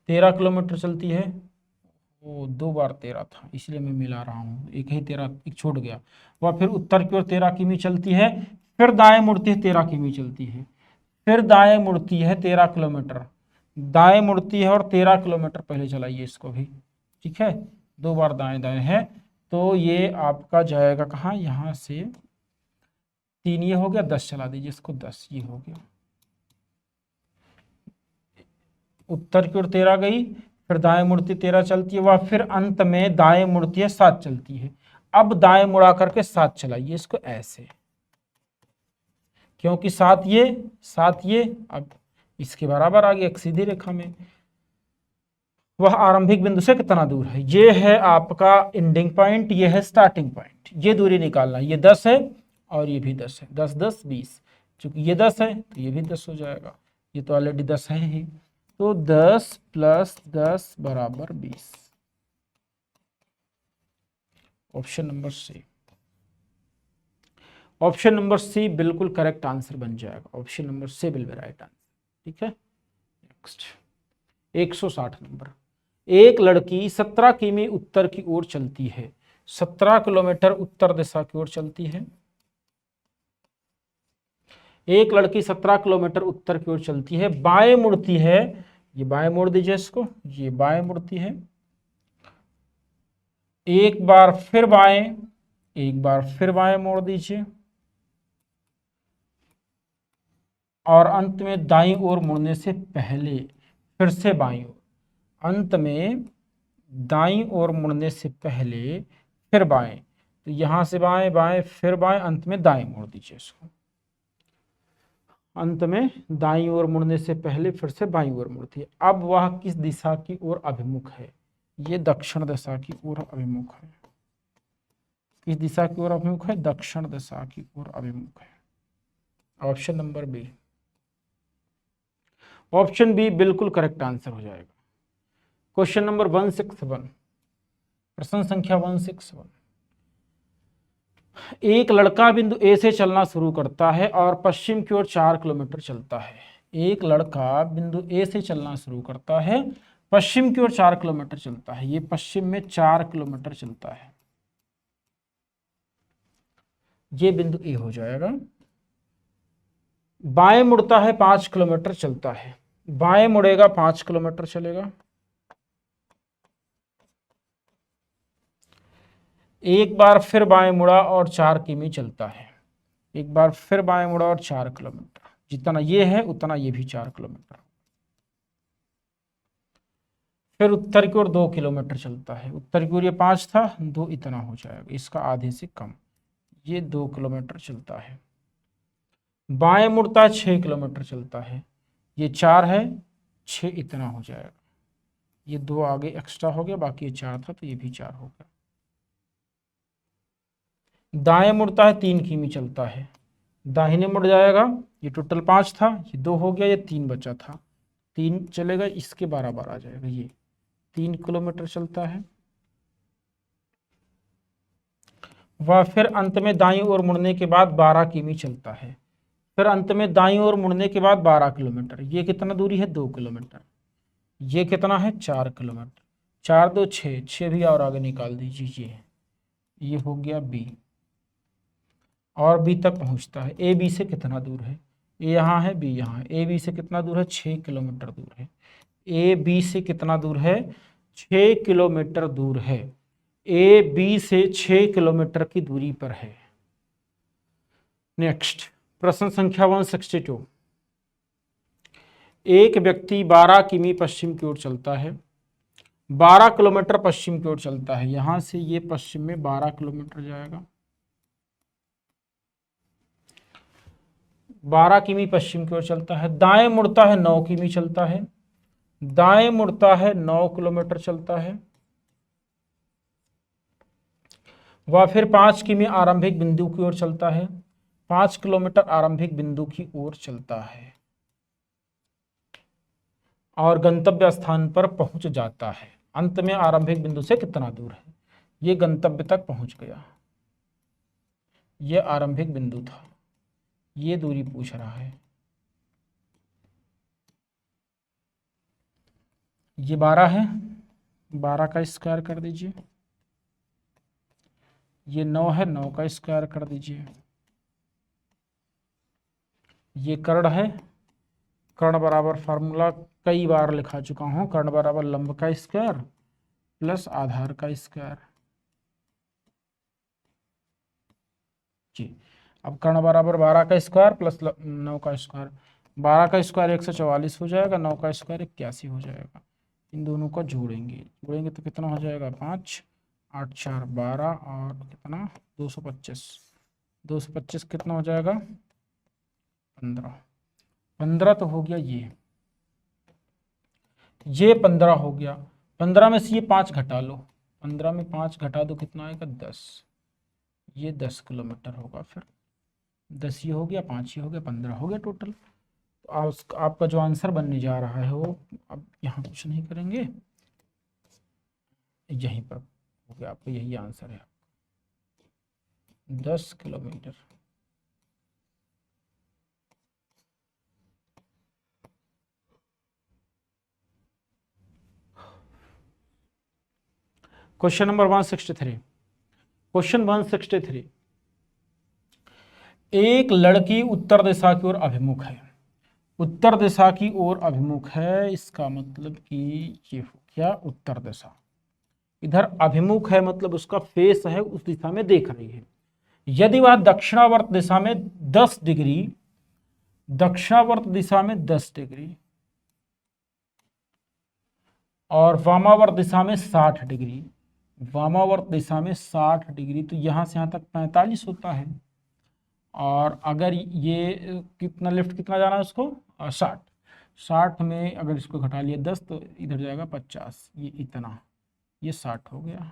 A: 13 किलोमीटर चलती है। वो 2 बार 13 था इसलिए मैं मिला रहा हूँ, एक ही 13 एक छूट गया। वह फिर उत्तर की ओर 13 किमी चलती है। फिर दाएं मुड़ती है 13 किमी चलती है। फिर दाएं मुड़ती है 13 किलोमीटर। दाएं मुड़ती है और 13 किलोमीटर पहले चलाइए इसको भी, ठीक है, 2 बार दाएं दाएं है। तो ये आपका जाएगा कहाँ? यहाँ से 3 ये हो गया, 10 चला दीजिए इसको, 10 ये हो गया। उत्तर की ओर 13 गई, फिर दाएं मुड़ती 13 चलती है। वह फिर अंत में दाएं मुड़ती है 7 चलती है। अब दाएं मुड़ा करके 7 चलाइए इसको ऐसे, क्योंकि 7 ये अब इसके बराबर आ गया एक सीधी रेखा में। वह आरंभिक बिंदु से कितना दूर है? ये है आपका एंडिंग पॉइंट, ये है स्टार्टिंग पॉइंट। ये दूरी निकालना, ये 10 है और ये भी 10 है। 10 10 20, चूंकि ये 10 है तो ये भी 10 हो जाएगा। ये तो ऑलरेडी 10 है ही। तो 10 + 10 = 20। Option number C. Option number C बिल्कुल करेक्ट आंसर बन जाएगा। Option number C will be right answer, ठीक है। Next 160 number. एक लड़की 17 किमी उत्तर की ओर चलती है। 17 किलोमीटर उत्तर दिशा की ओर चलती है। एक लड़की 17 किलोमीटर उत्तर की ओर चलती है। बाएं मुड़ती है, ये बाएं मोड़ दीजिए इसको, ये बाएं मुड़ती है। एक बार फिर बाएं, एक बार फिर बाएं मोड़ दीजिए और अंत में दाईं ओर मुड़ने से पहले फिर से बाईं ओर। अंत में दाईं ओर मुड़ने से पहले फिर बाएं, तो यहां से बाएं बाएं फिर बाएं, अंत में दाएं मोड़ दीजिए इसको। अंत में दाईं ओर मुड़ने से पहले फिर से बाईं ओर मुड़ती है। अब वह किस दिशा की ओर अभिमुख है? ये दक्षिण दिशा की ओर अभिमुख है। किस दिशा की ओर अभिमुख है? दक्षिण दिशा की ओर अभिमुख है। Option number B. Option B बिल्कुल करेक्ट आंसर हो जाएगा। क्वेश्चन नंबर 161, प्रश्न संख्या 161। एक लड़का बिंदु ए से चलना शुरू करता है और पश्चिम की ओर 4 किलोमीटर चलता है। एक लड़का बिंदु ए से चलना शुरू करता है पश्चिम की ओर 4 किलोमीटर चलता है, ये पश्चिम में 4 किलोमीटर चलता है, ये बिंदु ए हो जाएगा। बाएं मुड़ता है 5 किलोमीटर चलता है, बाएं मुड़ेगा 5 किलोमीटर चलेगा, एक बार फिर बाएं मुड़ा और 4 किमी चलता है, एक बार फिर बाएं मुड़ा और 4 किलोमीटर, जितना ये है उतना ये भी 4 किलोमीटर। फिर उत्तर की ओर 2 किलोमीटर चलता है, उत्तर की ओर ये 5 था, 2 इतना हो जाएगा, इसका आधे से कम, ये 2 किलोमीटर चलता है। बाएं मुड़ता है 6 किलोमीटर चलता है, ये 4 है, 6 इतना हो जाएगा, ये 2 आगे एक्स्ट्रा हो गया, बाकी ये 4 था तो ये भी 4 हो गया। दाएं मुड़ता है 3 किमी चलता है, दाहिने मुड़ जाएगा, ये टोटल 5 था, ये 2 हो गया, ये 3 बचा था, 3 चलेगा, इसके बराबर आ जाएगा, ये 3 किलोमीटर चलता है। वह फिर अंत में दाईं ओर मुड़ने के बाद 12 किमी चलता है, फिर अंत में दाईं ओर मुड़ने के बाद 12 किलोमीटर, ये कितना दूरी है 2 किलोमीटर, ये कितना है 4 किलोमीटर, 4 2 6, 6 भी और आगे निकाल दीजिए, ये हो गया बी, और बी तक पहुंचता है। ए बी से कितना दूर है, ए यहाँ है, बी यहाँ है, ए बी से कितना दूर है 6 किलोमीटर दूर है, ए बी से कितना दूर है 6 किलोमीटर दूर है, ए बी से 6 किलोमीटर की दूरी पर है। नेक्स्ट प्रश्न संख्या 162, एक व्यक्ति 12 किमी पश्चिम की ओर चलता है, 12 किलोमीटर पश्चिम की ओर चलता है, यहां से ये पश्चिम में 12 किलोमीटर जाएगा, 12 किमी पश्चिम की ओर चलता है, दाएं मुड़ता है 9 किमी चलता है, दाएं मुड़ता है 9 किलोमीटर चलता है, वह फिर 5 किमी आरंभिक बिंदु की ओर चलता है, 5 किलोमीटर आरंभिक बिंदु की ओर चलता है और गंतव्य स्थान पर पहुंच जाता है। अंत में आरंभिक बिंदु से कितना दूर है, ये गंतव्य तक पहुंच गया, ये आरंभिक बिंदु था, ये दूरी पूछ रहा है, ये 12 है, 12 का स्क्वायर कर दीजिए, ये 9 है, 9 का स्क्वायर कर दीजिए, ये कर्ण है, कर्ण बराबर फार्मूला कई बार लिखा चुका हूं, कर्ण बराबर लंब का स्क्वायर प्लस आधार का स्क्वायर जी। अब कर्ण बराबर 12 का स्क्वायर प्लस 9 का स्क्वायर, 12 का स्क्वायर 144 हो जाएगा, 9 का स्क्वायर 81 हो जाएगा, इन दोनों को जोड़ेंगे तो कितना हो जाएगा 5 8 4 12 और कितना 225, 225 कितना हो जाएगा 15, 15 तो हो गया, ये 15 हो गया, 15 में से ये 5 घटा लो, 15 में 5 घटा दो कितना आएगा 10, ये 10 किलोमीटर होगा, फिर 10 ये हो गया, 5 ये हो गया, 15 हो गया टोटल। तो आपका जो आंसर बनने जा रहा है वो, अब यहाँ कुछ नहीं करेंगे, यहीं पर हो गया, आपका यही आंसर है 10 किलोमीटर। क्वेश्चन नंबर 163, क्वेश्चन 163, एक लड़की उत्तर दिशा की ओर अभिमुख है, उत्तर दिशा की ओर अभिमुख है, इसका मतलब कि ये हो गया उत्तर दिशा, इधर अभिमुख है मतलब उसका फेस है उस दिशा में देख रही है। यदि वह दक्षिणावर्त दिशा में 10 डिग्री, दक्षिणावर्त दिशा में 10 डिग्री और वामावर्त दिशा में 60 डिग्री, वामावर्त दिशा में 60 डिग्री, तो यहां से यहां तक 45 होता है, और अगर ये कितना लेफ्ट कितना जाना है उसको 60, 60 में अगर इसको घटा लिया 10 तो इधर जाएगा 50, ये इतना, ये 60 हो गया।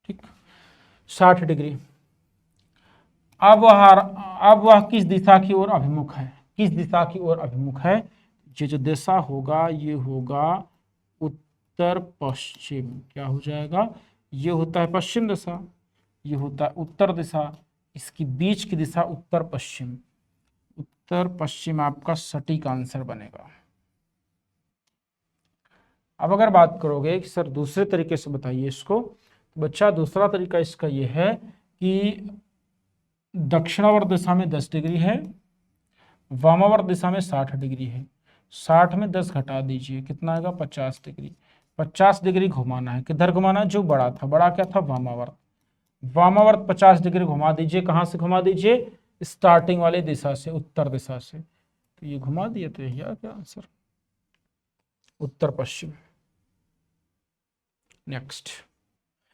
A: ठीक, 60 डिग्री। अब वह किस दिशा की ओर अभिमुख है, किस दिशा की ओर अभिमुख है, ये जो दिशा होगा ये होगा उत्तर पश्चिम, क्या हो जाएगा, ये होता है पश्चिम दिशा, ये होता है उत्तर दिशा, इसकी बीच की दिशा उत्तर पश्चिम। उत्तर पश्चिम आपका सटीक आंसर बनेगा। अब अगर बात करोगे कि सर दूसरे तरीके से बताइए इसको, तो बच्चा दूसरा तरीका इसका ये है कि दक्षिणावर्त दिशा में 10 डिग्री है, वामावर्त दिशा में 60 डिग्री है। 60 में 10 घटा दीजिए, कितना आएगा 50 डिग्री। 50 डिग्री घुमाना है, किधर घुमाना है? जो बड़ा था, बड़ा क्या था? वामावर्त। वामावर्त 50 डिग्री घुमा दीजिए। कहाँ से घुमा दीजिए? स्टार्टिंग वाली दिशा से, उत्तर दिशा से। तो ये घुमा दिए, तो यही आ गया आंसर, उत्तर पश्चिम। नेक्स्ट,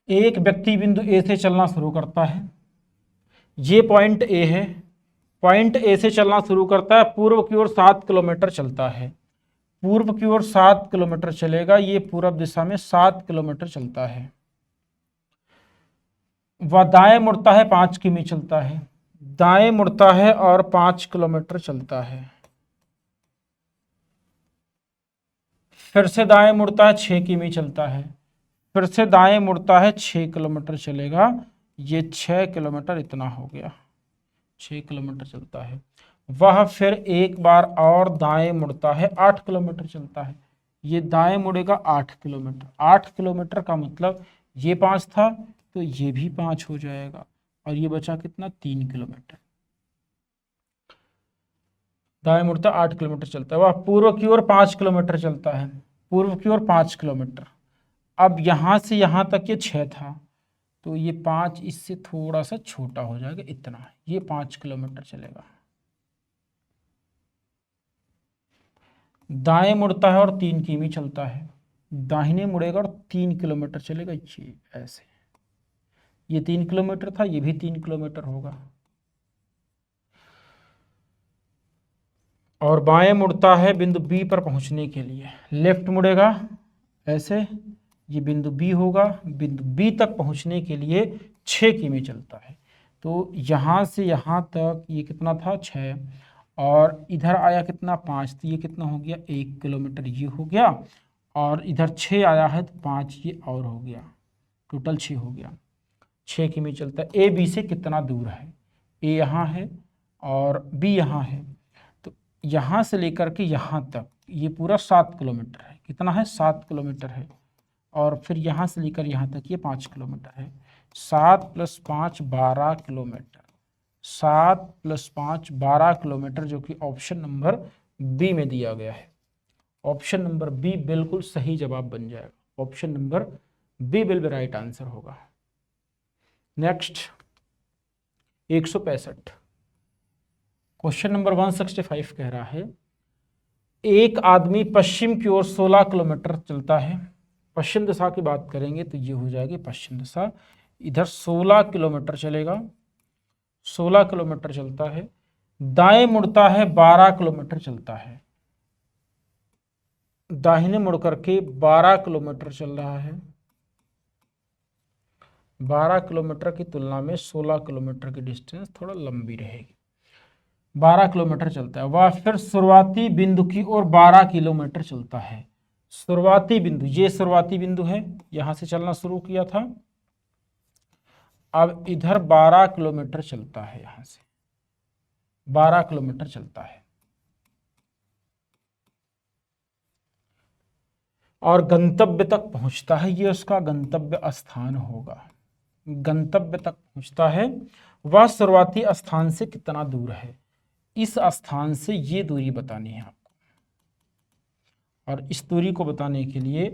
A: एक व्यक्ति बिंदु ए से चलना शुरू करता है। ये पॉइंट ए है। पॉइंट ए से चलना शुरू करता है, पूर्व की ओर 7 किलोमीटर चलता है। पूर्व की ओर 7 किलोमीटर चलेगा, ये पूर्व दिशा में 7 किलोमीटर चलता है। वह दाएं मुड़ता है, 5 किमी चलता है। दाएं मुड़ता है और 5 किलोमीटर चलता है। फिर से दाएं मुड़ता है, 6 किमी चलता है। फिर से दाएं मुड़ता है, 6 किलोमीटर चलेगा। ये 6 किलोमीटर इतना हो गया, 6 किलोमीटर चलता है। वह फिर एक बार और दाएं मुड़ता है, 8 किलोमीटर चलता है। ये दाएं मुड़ेगा 8 किलोमीटर। 8 किलोमीटर का मतलब ये 5 था, तो ये भी 5 हो जाएगा, और ये बचा कितना? 3 किलोमीटर। दाएं मुड़ता 8 किलोमीटर चलता है। वह पूर्व की ओर 5 किलोमीटर चलता है। पूर्व की ओर 5 किलोमीटर। अब यहां से यहां तक ये 6 था, तो ये 5 इससे थोड़ा सा छोटा हो जाएगा, इतना। ये 5 किलोमीटर चलेगा। दाएं मुड़ता है और 3 किमी चलता है। दाहिने मुड़ेगा और 3 किलोमीटर चलेगा, ये ऐसे। ये 3 किलोमीटर था, ये भी 3 किलोमीटर होगा। और बाएं मुड़ता है बिंदु बी पर पहुंचने के लिए। लेफ्ट मुड़ेगा ऐसे, ये बिंदु बी होगा। बिंदु बी तक पहुंचने के लिए 6 किमी चलता है। तो यहाँ से यहाँ तक ये कितना था? 6, और इधर आया कितना? 5, तो ये कितना हो गया? 1 किलोमीटर ये हो गया, और इधर 6 आया है तो 5 ये और हो गया, टोटल 6 हो गया। 6 किमी चलता है। ए बी से कितना दूर है? ए यहाँ है और बी यहाँ है, तो यहाँ से लेकर के यहाँ तक ये पूरा 7 किलोमीटर है। कितना है? 7 किलोमीटर है। और फिर यहाँ से लेकर यहाँ तक ये 5 किलोमीटर है। 7 + 5 12 किलोमीटर। 7 + 5 12 किलोमीटर, जो कि ऑप्शन नंबर बी में दिया गया है। ऑप्शन नंबर बी बिल्कुल सही जवाब बन जाएगा। Option number B will be right answer होगा। नेक्स्ट, 165 क्वेश्चन नंबर 165 कह रहा है, एक आदमी पश्चिम की ओर 16 किलोमीटर चलता है। पश्चिम दिशा की बात करेंगे तो ये हो जाएगी पश्चिम दिशा। इधर 16 किलोमीटर चलेगा, 16 किलोमीटर चलता है। दाएं मुड़ता है, 12 किलोमीटर चलता है। दाहिने मुड़ करके 12 किलोमीटर चल रहा है। 12 किलोमीटर की तुलना में 16 किलोमीटर की डिस्टेंस थोड़ा लंबी रहेगी। 12 किलोमीटर चलता है। वह फिर शुरुआती बिंदु की ओर 12 किलोमीटर चलता है। शुरुआती बिंदु, ये शुरुआती बिंदु है, यहां से चलना शुरू किया था। अब इधर 12 किलोमीटर चलता है, यहां से 12 किलोमीटर चलता है, और गंतव्य तक पहुंचता है। ये उसका गंतव्य स्थान होगा। गंतव्य तक पहुंचता है। वह शुरुआती स्थान से कितना दूर है? इस स्थान से ये दूरी बतानी है आपको, और इस दूरी को बताने के लिए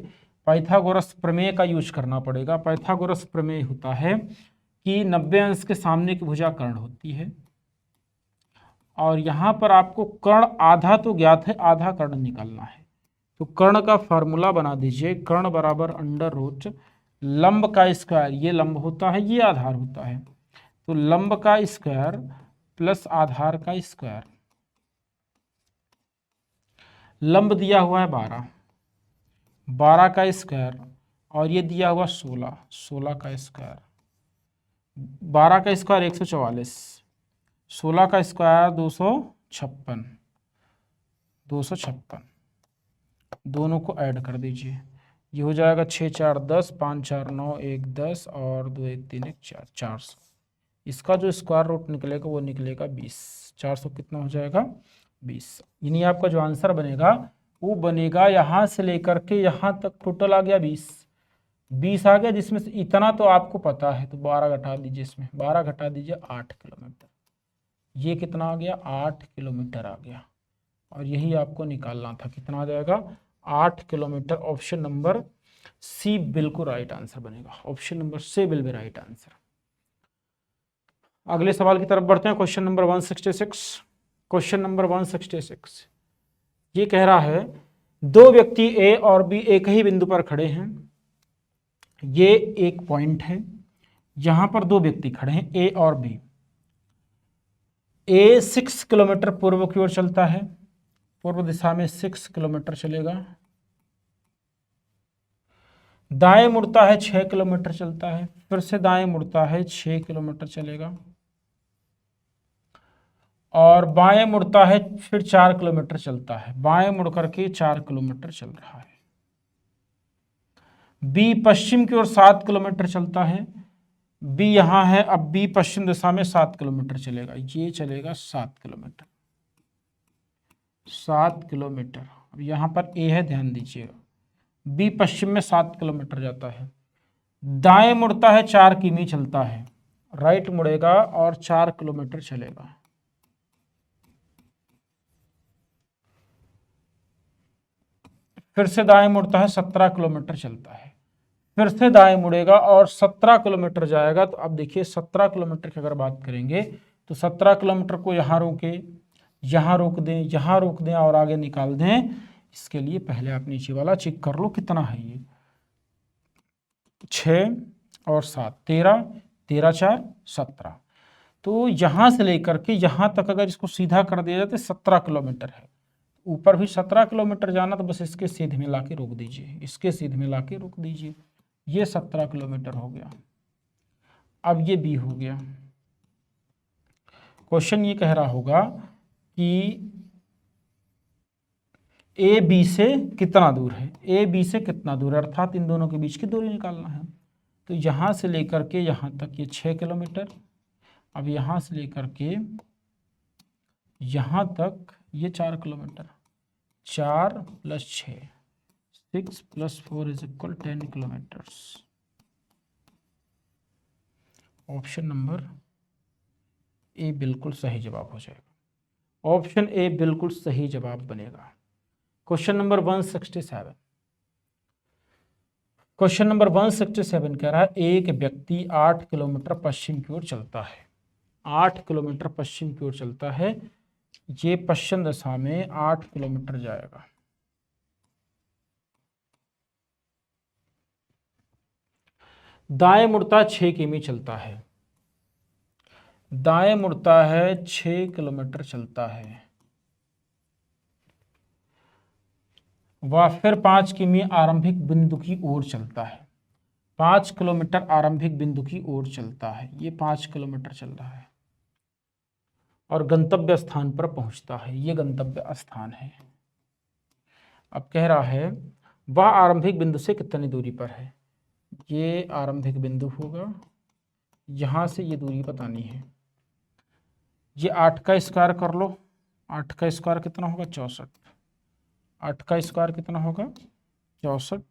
A: पाइथागोरस प्रमेय का यूज करना पड़ेगा। पाइथागोरस प्रमेय होता है कि 90 अंश के सामने की भुजा कर्ण होती है, और यहाँ पर आपको कर्ण आधा तो ज्ञात है, आधा कर्ण निकालना है। तो कर्ण का फार्मूला बना दीजिए, कर्ण बराबर √ लंब का स्क्वायर, ये लंब होता है, ये आधार होता है, तो लंब का स्क्वायर प्लस आधार का स्क्वायर। लंब दिया हुआ है 12, 12 का स्क्वायर, और ये दिया हुआ 16, 16 का स्क्वायर। 12 का स्क्वायर 144, 16 का स्क्वायर 256, 256। दोनों को ऐड कर दीजिए, ये हो जाएगा 6 4 10, 5 4 9, 1 10 और 2 1 3 1 4, 400। इसका जो स्क्वायर रूट निकलेगा वो निकलेगा 20। 400 कितना हो जाएगा 20। यानी आपका जो आंसर बनेगा वो बनेगा यहाँ से लेकर के यहाँ तक टोटल आ गया 20 आ गया, जिसमें से इतना तो आपको पता है, तो 12 घटा दीजिए, इसमें 12 घटा दीजिए 8 किलोमीटर। ये कितना आ गया 8 किलोमीटर आ गया, और यही आपको निकालना था, कितना आ जाएगा 8 किलोमीटर। ऑप्शन नंबर सी बिल्कुल राइट आंसर बनेगा, option number C will be right answer. अगले सवाल की तरफ बढ़ते हैं, क्वेश्चन नंबर 166। क्वेश्चन नंबर 166 ये कह रहा है दो व्यक्ति ए और बी एक ही बिंदु पर खड़े हैं। ये एक पॉइंट है, यहां पर दो व्यक्ति खड़े हैं ए और बी। ए 6 किलोमीटर पूर्व की ओर चलता है, पूर्व दिशा में 6 किलोमीटर चलेगा। दाएं मुड़ता है 6 किलोमीटर चलता है, फिर से दाएं मुड़ता है 6 किलोमीटर चलेगा, और बाएं मुड़ता है फिर 4 किलोमीटर चलता है, बाएं मुड़ करके 4 किलोमीटर चल रहा है। बी पश्चिम की ओर 7 किलोमीटर चलता है, बी यहां है, अब बी पश्चिम दिशा में 7 किलोमीटर चलेगा, ये चलेगा 7 किलोमीटर, 7 किलोमीटर। अब यहां पर ए है, ध्यान दीजिएगा, बी पश्चिम में 7 किलोमीटर जाता है, दाएं मुड़ता है 4 किमी चलता है, राइट मुड़ेगा और 4 किलोमीटर चलेगा। फिर से दाएं मुड़ता है 17 किलोमीटर चलता है, फिर से दाएं मुड़ेगा और 17 किलोमीटर जाएगा। तो अब देखिए 17 किलोमीटर की अगर बात करेंगे तो 17 किलोमीटर को यहाँ रोके, यहाँ रोक दें, यहाँ रोक दें और आगे निकाल दें। इसके लिए पहले आप नीचे वाला चेक कर लो कितना है, ये 6 और 7 13, 13 4 17। तो यहाँ से लेकर के यहाँ तक अगर इसको सीधा कर दिया जाए तो 17 किलोमीटर है, ऊपर भी 17 किलोमीटर जाना, तो बस इसके सीधे में लाके रोक दीजिए, इसके सीधे में लाके रोक दीजिए। ये 17 किलोमीटर हो गया। अब ये बी हो गया। क्वेश्चन ये कह रहा होगा कि ए बी से कितना दूर है, ए बी से कितना दूर है, अर्थात इन दोनों के बीच की दूरी निकालना है। तो यहाँ से लेकर के यहाँ तक ये 6 किलोमीटर, अब यहाँ से लेकर के यहाँ तक ये 4 किलोमीटर, 4 + 6 6 + 4 = 10 किलोमीटर्स। ऑप्शन नंबर ए बिल्कुल सही जवाब हो जाएगा, ऑप्शन ए बिल्कुल सही जवाब बनेगा। क्वेश्चन नंबर 167, क्वेश्चन नंबर 167 कह रहा है एक व्यक्ति 8 किलोमीटर पश्चिम की ओर चलता है, 8 किलोमीटर पश्चिम की ओर चलता है, ये पश्चिम दिशा में 8 किलोमीटर जाएगा। दाएं मुड़ता 6 किमी चलता है, दाएं मुड़ता है 6 किलोमीटर चलता है, वह फिर 5 किमी आरंभिक बिंदु की ओर चलता है, 5 किलोमीटर आरंभिक बिंदु की ओर चलता है, ये 5 किलोमीटर चल रहा है और गंतव्य स्थान पर पहुंचता है, ये गंतव्य स्थान है। अब कह रहा है वह आरंभिक बिंदु से कितनी दूरी पर है, ये आरंभिक बिंदु होगा, यहां से ये दूरी बतानी है। ये 8 का स्क्वायर कर लो, 8 का स्क्वायर कितना होगा 64, 8 का स्क्वायर कितना होगा 64,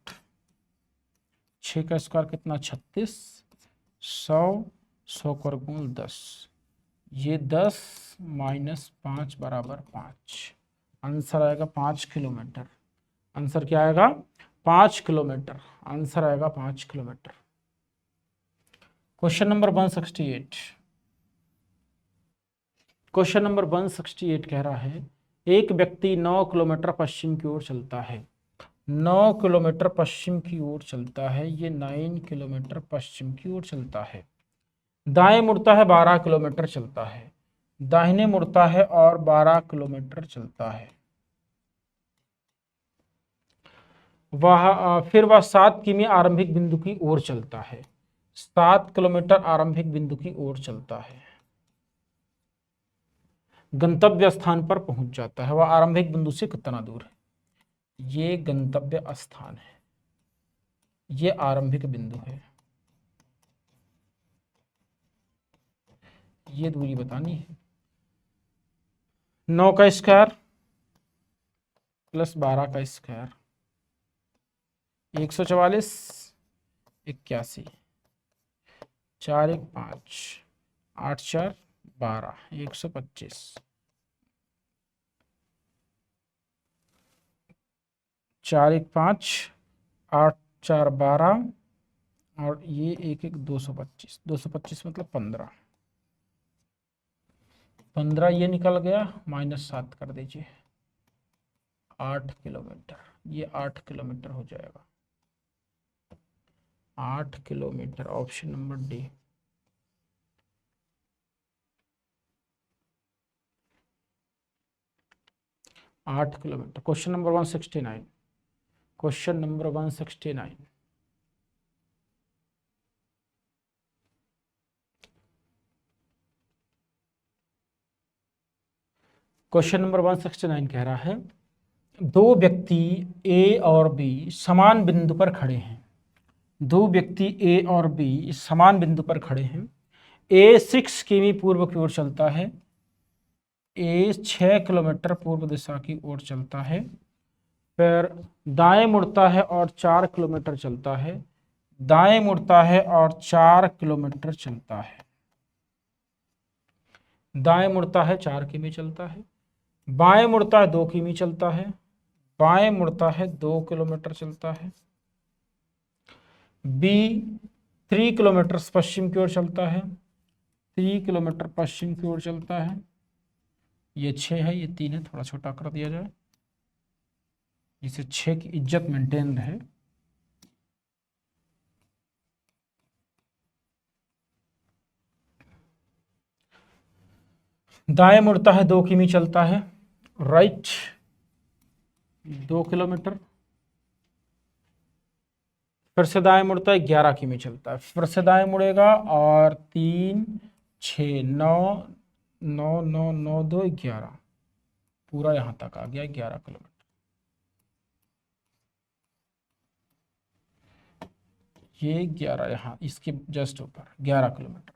A: 6 का स्क्वायर कितना 36, 100, 100 का वर्गमूल 10, ये 10 - 5 = 5। आंसर आएगा 5 किलोमीटर। आंसर क्या आएगा 5 किलोमीटर, आंसर आएगा 5 kilometre. Question number 168, question number 168 कह रहा है एक व्यक्ति 9 किलोमीटर पश्चिम की ओर चलता है, 9 किलोमीटर पश्चिम की ओर चलता है, ये 9 किलोमीटर पश्चिम की ओर चलता है। दाएं मुड़ता है 12 किलोमीटर चलता है, दाहिने मुड़ता है और 12 किलोमीटर चलता है। फिर वह 7 किमी आरंभिक बिंदु की ओर चलता है, 7 किलोमीटर आरंभिक बिंदु की ओर चलता है, गंतव्य स्थान पर पहुंच जाता है। वह आरंभिक बिंदु से कितना दूर है, ये गंतव्य स्थान है। ये आरंभिक बिंदु है, ये दूरी बतानी है। 9 का स्क्वायर प्लस 12 का स्क्वायर 144, 81, 4 1 5, 8 4 12, 125, 4 1 5, 8 4 12 और ये 1 1 225, 225 मतलब 15, 15 ये निकल गया, -7 कर दीजिए, 8 किलोमीटर, ये 8 किलोमीटर हो जाएगा, 8 किलोमीटर, ऑप्शन नंबर डी। आठ kilometre. Question number 169, question number 169, question number 169 कह रहा है दो व्यक्ति ए और बी समान बिंदु पर खड़े हैं। दो व्यक्ति ए और बी समान बिंदु पर खड़े हैं। ए 6 किमी पूर्व की ओर चलता है, ए 6 किलोमीटर पूर्व दिशा की ओर चलता है, फिर दाएं मुड़ता है और 4 किलोमीटर चलता है, दाएं मुड़ता है और 4 किलोमीटर चलता है, दाएं मुड़ता है 4 किमी चलता है, बाएं मुड़ता है 2 किमी चलता है, बाएं मुड़ता है 2 किलोमीटर चलता है। बी 3 किलोमीटर पश्चिम की ओर चलता है, 3 किलोमीटर पश्चिम की ओर चलता है। ये 6 है, ये 3 है, थोड़ा छोटा कर दिया जाए जिससे 6 की इज्जत मेंटेन रहे। दाएं मुड़ता है 2 किमी चलता है, राइट 2 किलोमीटर, फिर से दाएं मुड़ता है 11 किमी चलता है, फिर से दाएं मुड़ेगा और 3 6 9 9 9 9 2 11, पूरा यहां तक आ गया 11 किलोमीटर। ये 11 यहाँ इसके जस्ट ऊपर 11 किलोमीटर।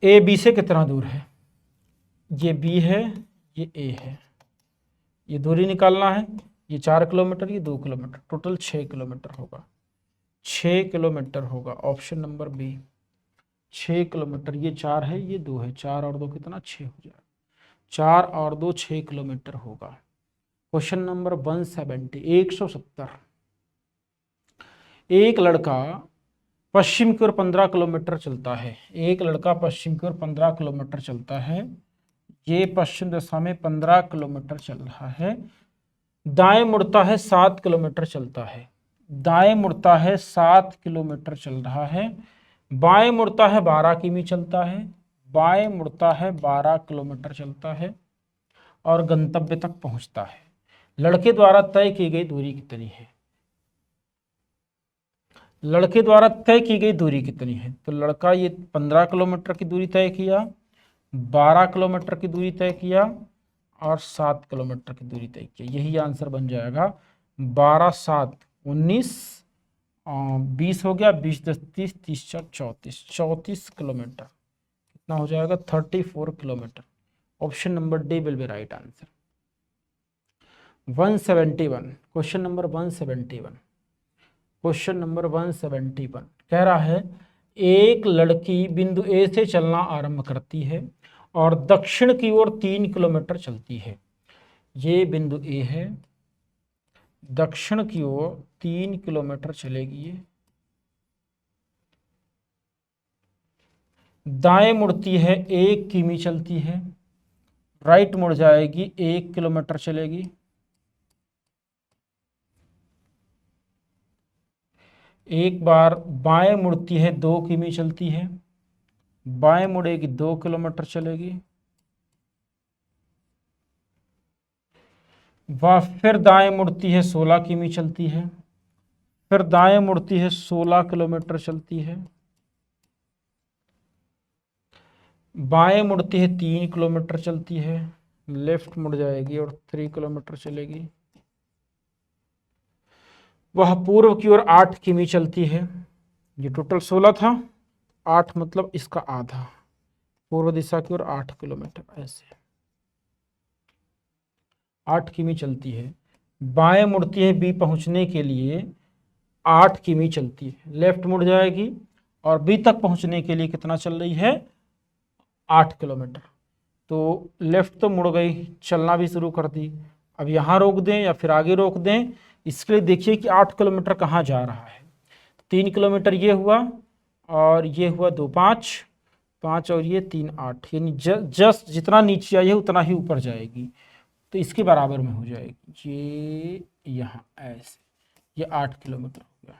A: ए बी से कितना दूर है? ये बी है, ये ए है, ये दूरी निकालना है। ये 4 किलोमीटर, ये 2 किलोमीटर, टोटल 6 किलोमीटर होगा, 6 किलोमीटर होगा, ऑप्शन नंबर बी 6 किलोमीटर। ये 4 है, ये 2 है, 4 और 2 कितना 6 हो जाएगा, 4 और 2 6 किलोमीटर होगा। Question number 170, 170। एक लड़का पश्चिम की ओर 15 किलोमीटर चलता है, एक लड़का पश्चिम की ओर 15 किलोमीटर चलता है, ये पश्चिम दिशा में 15 किलोमीटर चल रहा है, दाएं मुड़ता है 7 किलोमीटर चलता है, दाएं मुड़ता है 7 किलोमीटर चल रहा है, बाएं मुड़ता है 12 किमी चलता है, बाएं मुड़ता है 12 किलोमीटर चलता है और गंतव्य तक पहुंचता है। लड़के द्वारा तय की गई दूरी कितनी है? लड़के द्वारा तय की गई दूरी कितनी है? तो लड़का ये 15 किलोमीटर की दूरी तय किया, 12 किलोमीटर की दूरी तय किया और 7 किलोमीटर की दूरी तय किया। यही आंसर बन जाएगा। 12 7 19, 20 हो गया, 20 10 30, 30 4 34, 34 किलोमीटर कितना हो जाएगा? 34 kilometre. Option number D will be right answer. 171, question number 171, question number 171 कह रहा है एक लड़की बिंदु ए से चलना आरंभ करती है और दक्षिण की ओर 3 किलोमीटर चलती है। ये बिंदु ए है, दक्षिण की ओर 3 किलोमीटर चलेगी ये, दाएं मुड़ती है 1 किमी चलती है, राइट मुड़ जाएगी 1 किलोमीटर चलेगी, एक बार बाएं मुड़ती है 2 किमी चलती है, बाएं मुड़ेगी 2 किलोमीटर चलेगी, वह फिर दाएं मुड़ती है 16 किमी चलती है, फिर दाएं मुड़ती है 16 किलोमीटर चलती है, बाएं मुड़ती है 3 किलोमीटर चलती है, लेफ्ट मुड़ जाएगी और 3 किलोमीटर चलेगी, वह पूर्व की ओर 8 किमी चलती है। ये टोटल 16 था, 8 मतलब इसका आधा, पूर्व दिशा की ओर 8 किलोमीटर, ऐसे 8 किमी चलती है। बाएं मुड़ती है बी पहुंचने के लिए 8 किमी चलती है, लेफ्ट मुड़ जाएगी और बी तक पहुंचने के लिए कितना चल रही है, 8 किलोमीटर। तो लेफ्ट तो मुड़ गई, चलना भी शुरू कर दी। अब यहाँ रोक दें या फिर आगे रोक दें, इसके लिए देखिए कि 8 किलोमीटर कहाँ जा रहा है। 3 किलोमीटर ये हुआ और ये हुआ 2 5 5 और ये 3 8, यानी जस्ट जितना नीचे आई है उतना ही ऊपर जाएगी, तो इसके बराबर में हो जाएगी। ये यहाँ ऐसे, ये 8 किलोमीटर हो गया।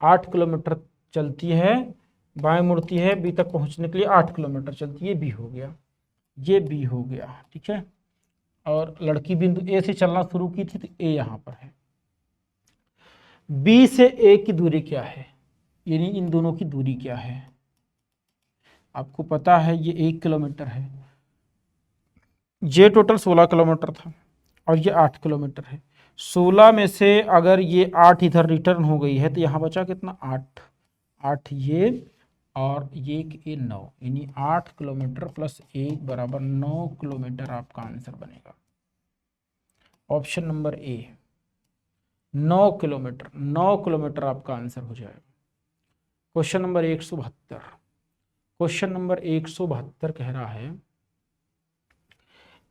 A: 8 किलोमीटर चलती है, बाएं मुड़ती है बी तक पहुंचने के लिए 8 किलोमीटर चलती है, बी हो गया, ये बी हो गया, ठीक है। और लड़की बिंदु ए से चलना शुरू की थी, तो ए यहाँ पर है। बी से ए की दूरी क्या है, यानी इन दोनों की दूरी क्या है, आपको पता है ये 1 किलोमीटर है। ये टोटल 16 किलोमीटर था और ये 8 किलोमीटर है। 16 में से अगर ये 8 इधर रिटर्न हो गई है तो यहाँ बचा कितना, 8 8 ये और ये 9, यानी 8 किलोमीटर प्लस 1 बराबर 9 किलोमीटर आपका आंसर बनेगा। ऑप्शन नंबर ए 9 किलोमीटर, 9 किलोमीटर आपका आंसर हो जाएगा। क्वेश्चन नंबर 172, क्वेश्चन नंबर 172 कह रहा है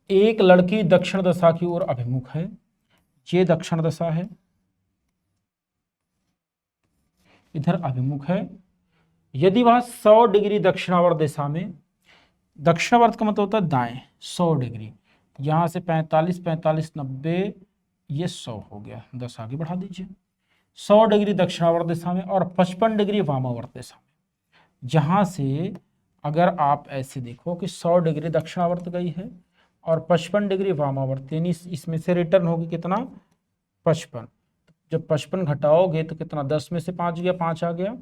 A: एक लड़की दक्षिण दिशा की ओर अभिमुख है, ये दक्षिण दिशा है, इधर अभिमुख है। यदि वह 100 डिग्री दक्षिणावर्त दिशा में, दक्षिणावर्त का मतलब होता है दाएं, 100 डिग्री, यहां से 45 45 90, ये 100 हो गया, 10 आगे बढ़ा दीजिए। 100 डिग्री दक्षिणावर्त दिशा में और 55 डिग्री वामावर्त दिशा में। जहां से अगर आप ऐसे देखो कि 100 डिग्री दक्षिणावर्त गई है और 55 डिग्री वामावर्त, यानी इसमें से रिटर्न होगी कितना, 55। जब 55 घटाओगे तो कितना, 10 में से 5 गया, 5 आ गया,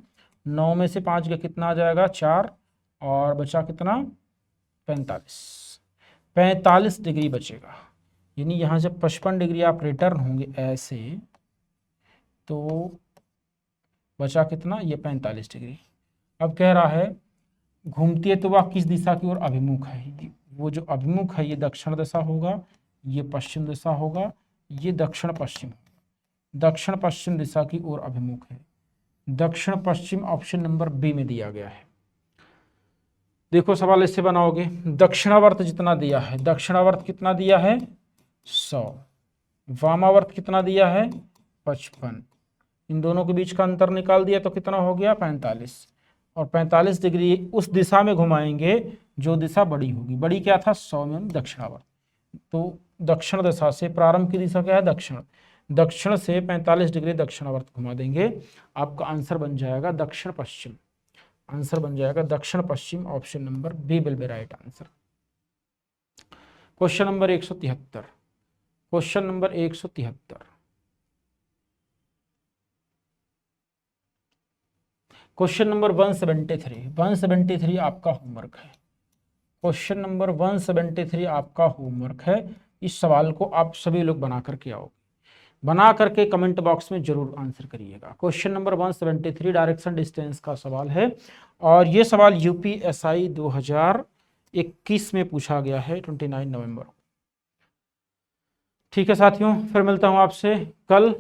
A: 9 में से 5 गया, कितना आ जाएगा, 4, और बचा कितना, 45, 45 डिग्री बचेगा। यानी यहाँ जब 55 डिग्री आप रिटर्न होंगे ऐसे, तो बचा कितना, ये 45 डिग्री। अब कह रहा है घूमती है तो वह किस दिशा की ओर अभिमुख है, वो जो अभिमुख है ये दक्षिण दिशा होगा, ये पश्चिम दिशा होगा, ये दक्षिण पश्चिम, दक्षिण पश्चिम दिशा की ओर अभिमुख है। दक्षिण पश्चिम ऑप्शन नंबर बी में दिया गया है। देखो सवाल इससे बनाओगे, दक्षिणावर्त जितना दिया है, दक्षिणावर्त कितना दिया है, 100, वामावर्त कितना दिया है, 55, इन दोनों के बीच का अंतर निकाल दिया तो कितना हो गया, 45, और 45 डिग्री उस दिशा में घुमाएंगे जो दिशा बड़ी होगी। बड़ी क्या था, 100 में दक्षिणावर्त, तो दक्षिण दिशा से प्रारंभ की दिशा क्या है, दक्षिण, दक्षिण से 45 डिग्री दक्षिणावर्त घुमा देंगे, आपका आंसर बन जाएगा दक्षिण पश्चिम, आंसर बन जाएगा दक्षिण पश्चिम, option number B will be right answer. Question number 173, question number 173, question number 173, 173 आपका होमवर्क है। क्वेश्चन नंबर 173 आपका होमवर्क है। इस सवाल को आप सभी लोग बना करके आओगे, बना करके कमेंट बॉक्स में जरूर आंसर करिएगा। क्वेश्चन नंबर 173 डायरेक्शन डिस्टेंस का सवाल है और ये सवाल यूपीएसआई 2021 में पूछा गया है, 29 नवंबर। ठीक है साथियों, फिर मिलता हूं आपसे कल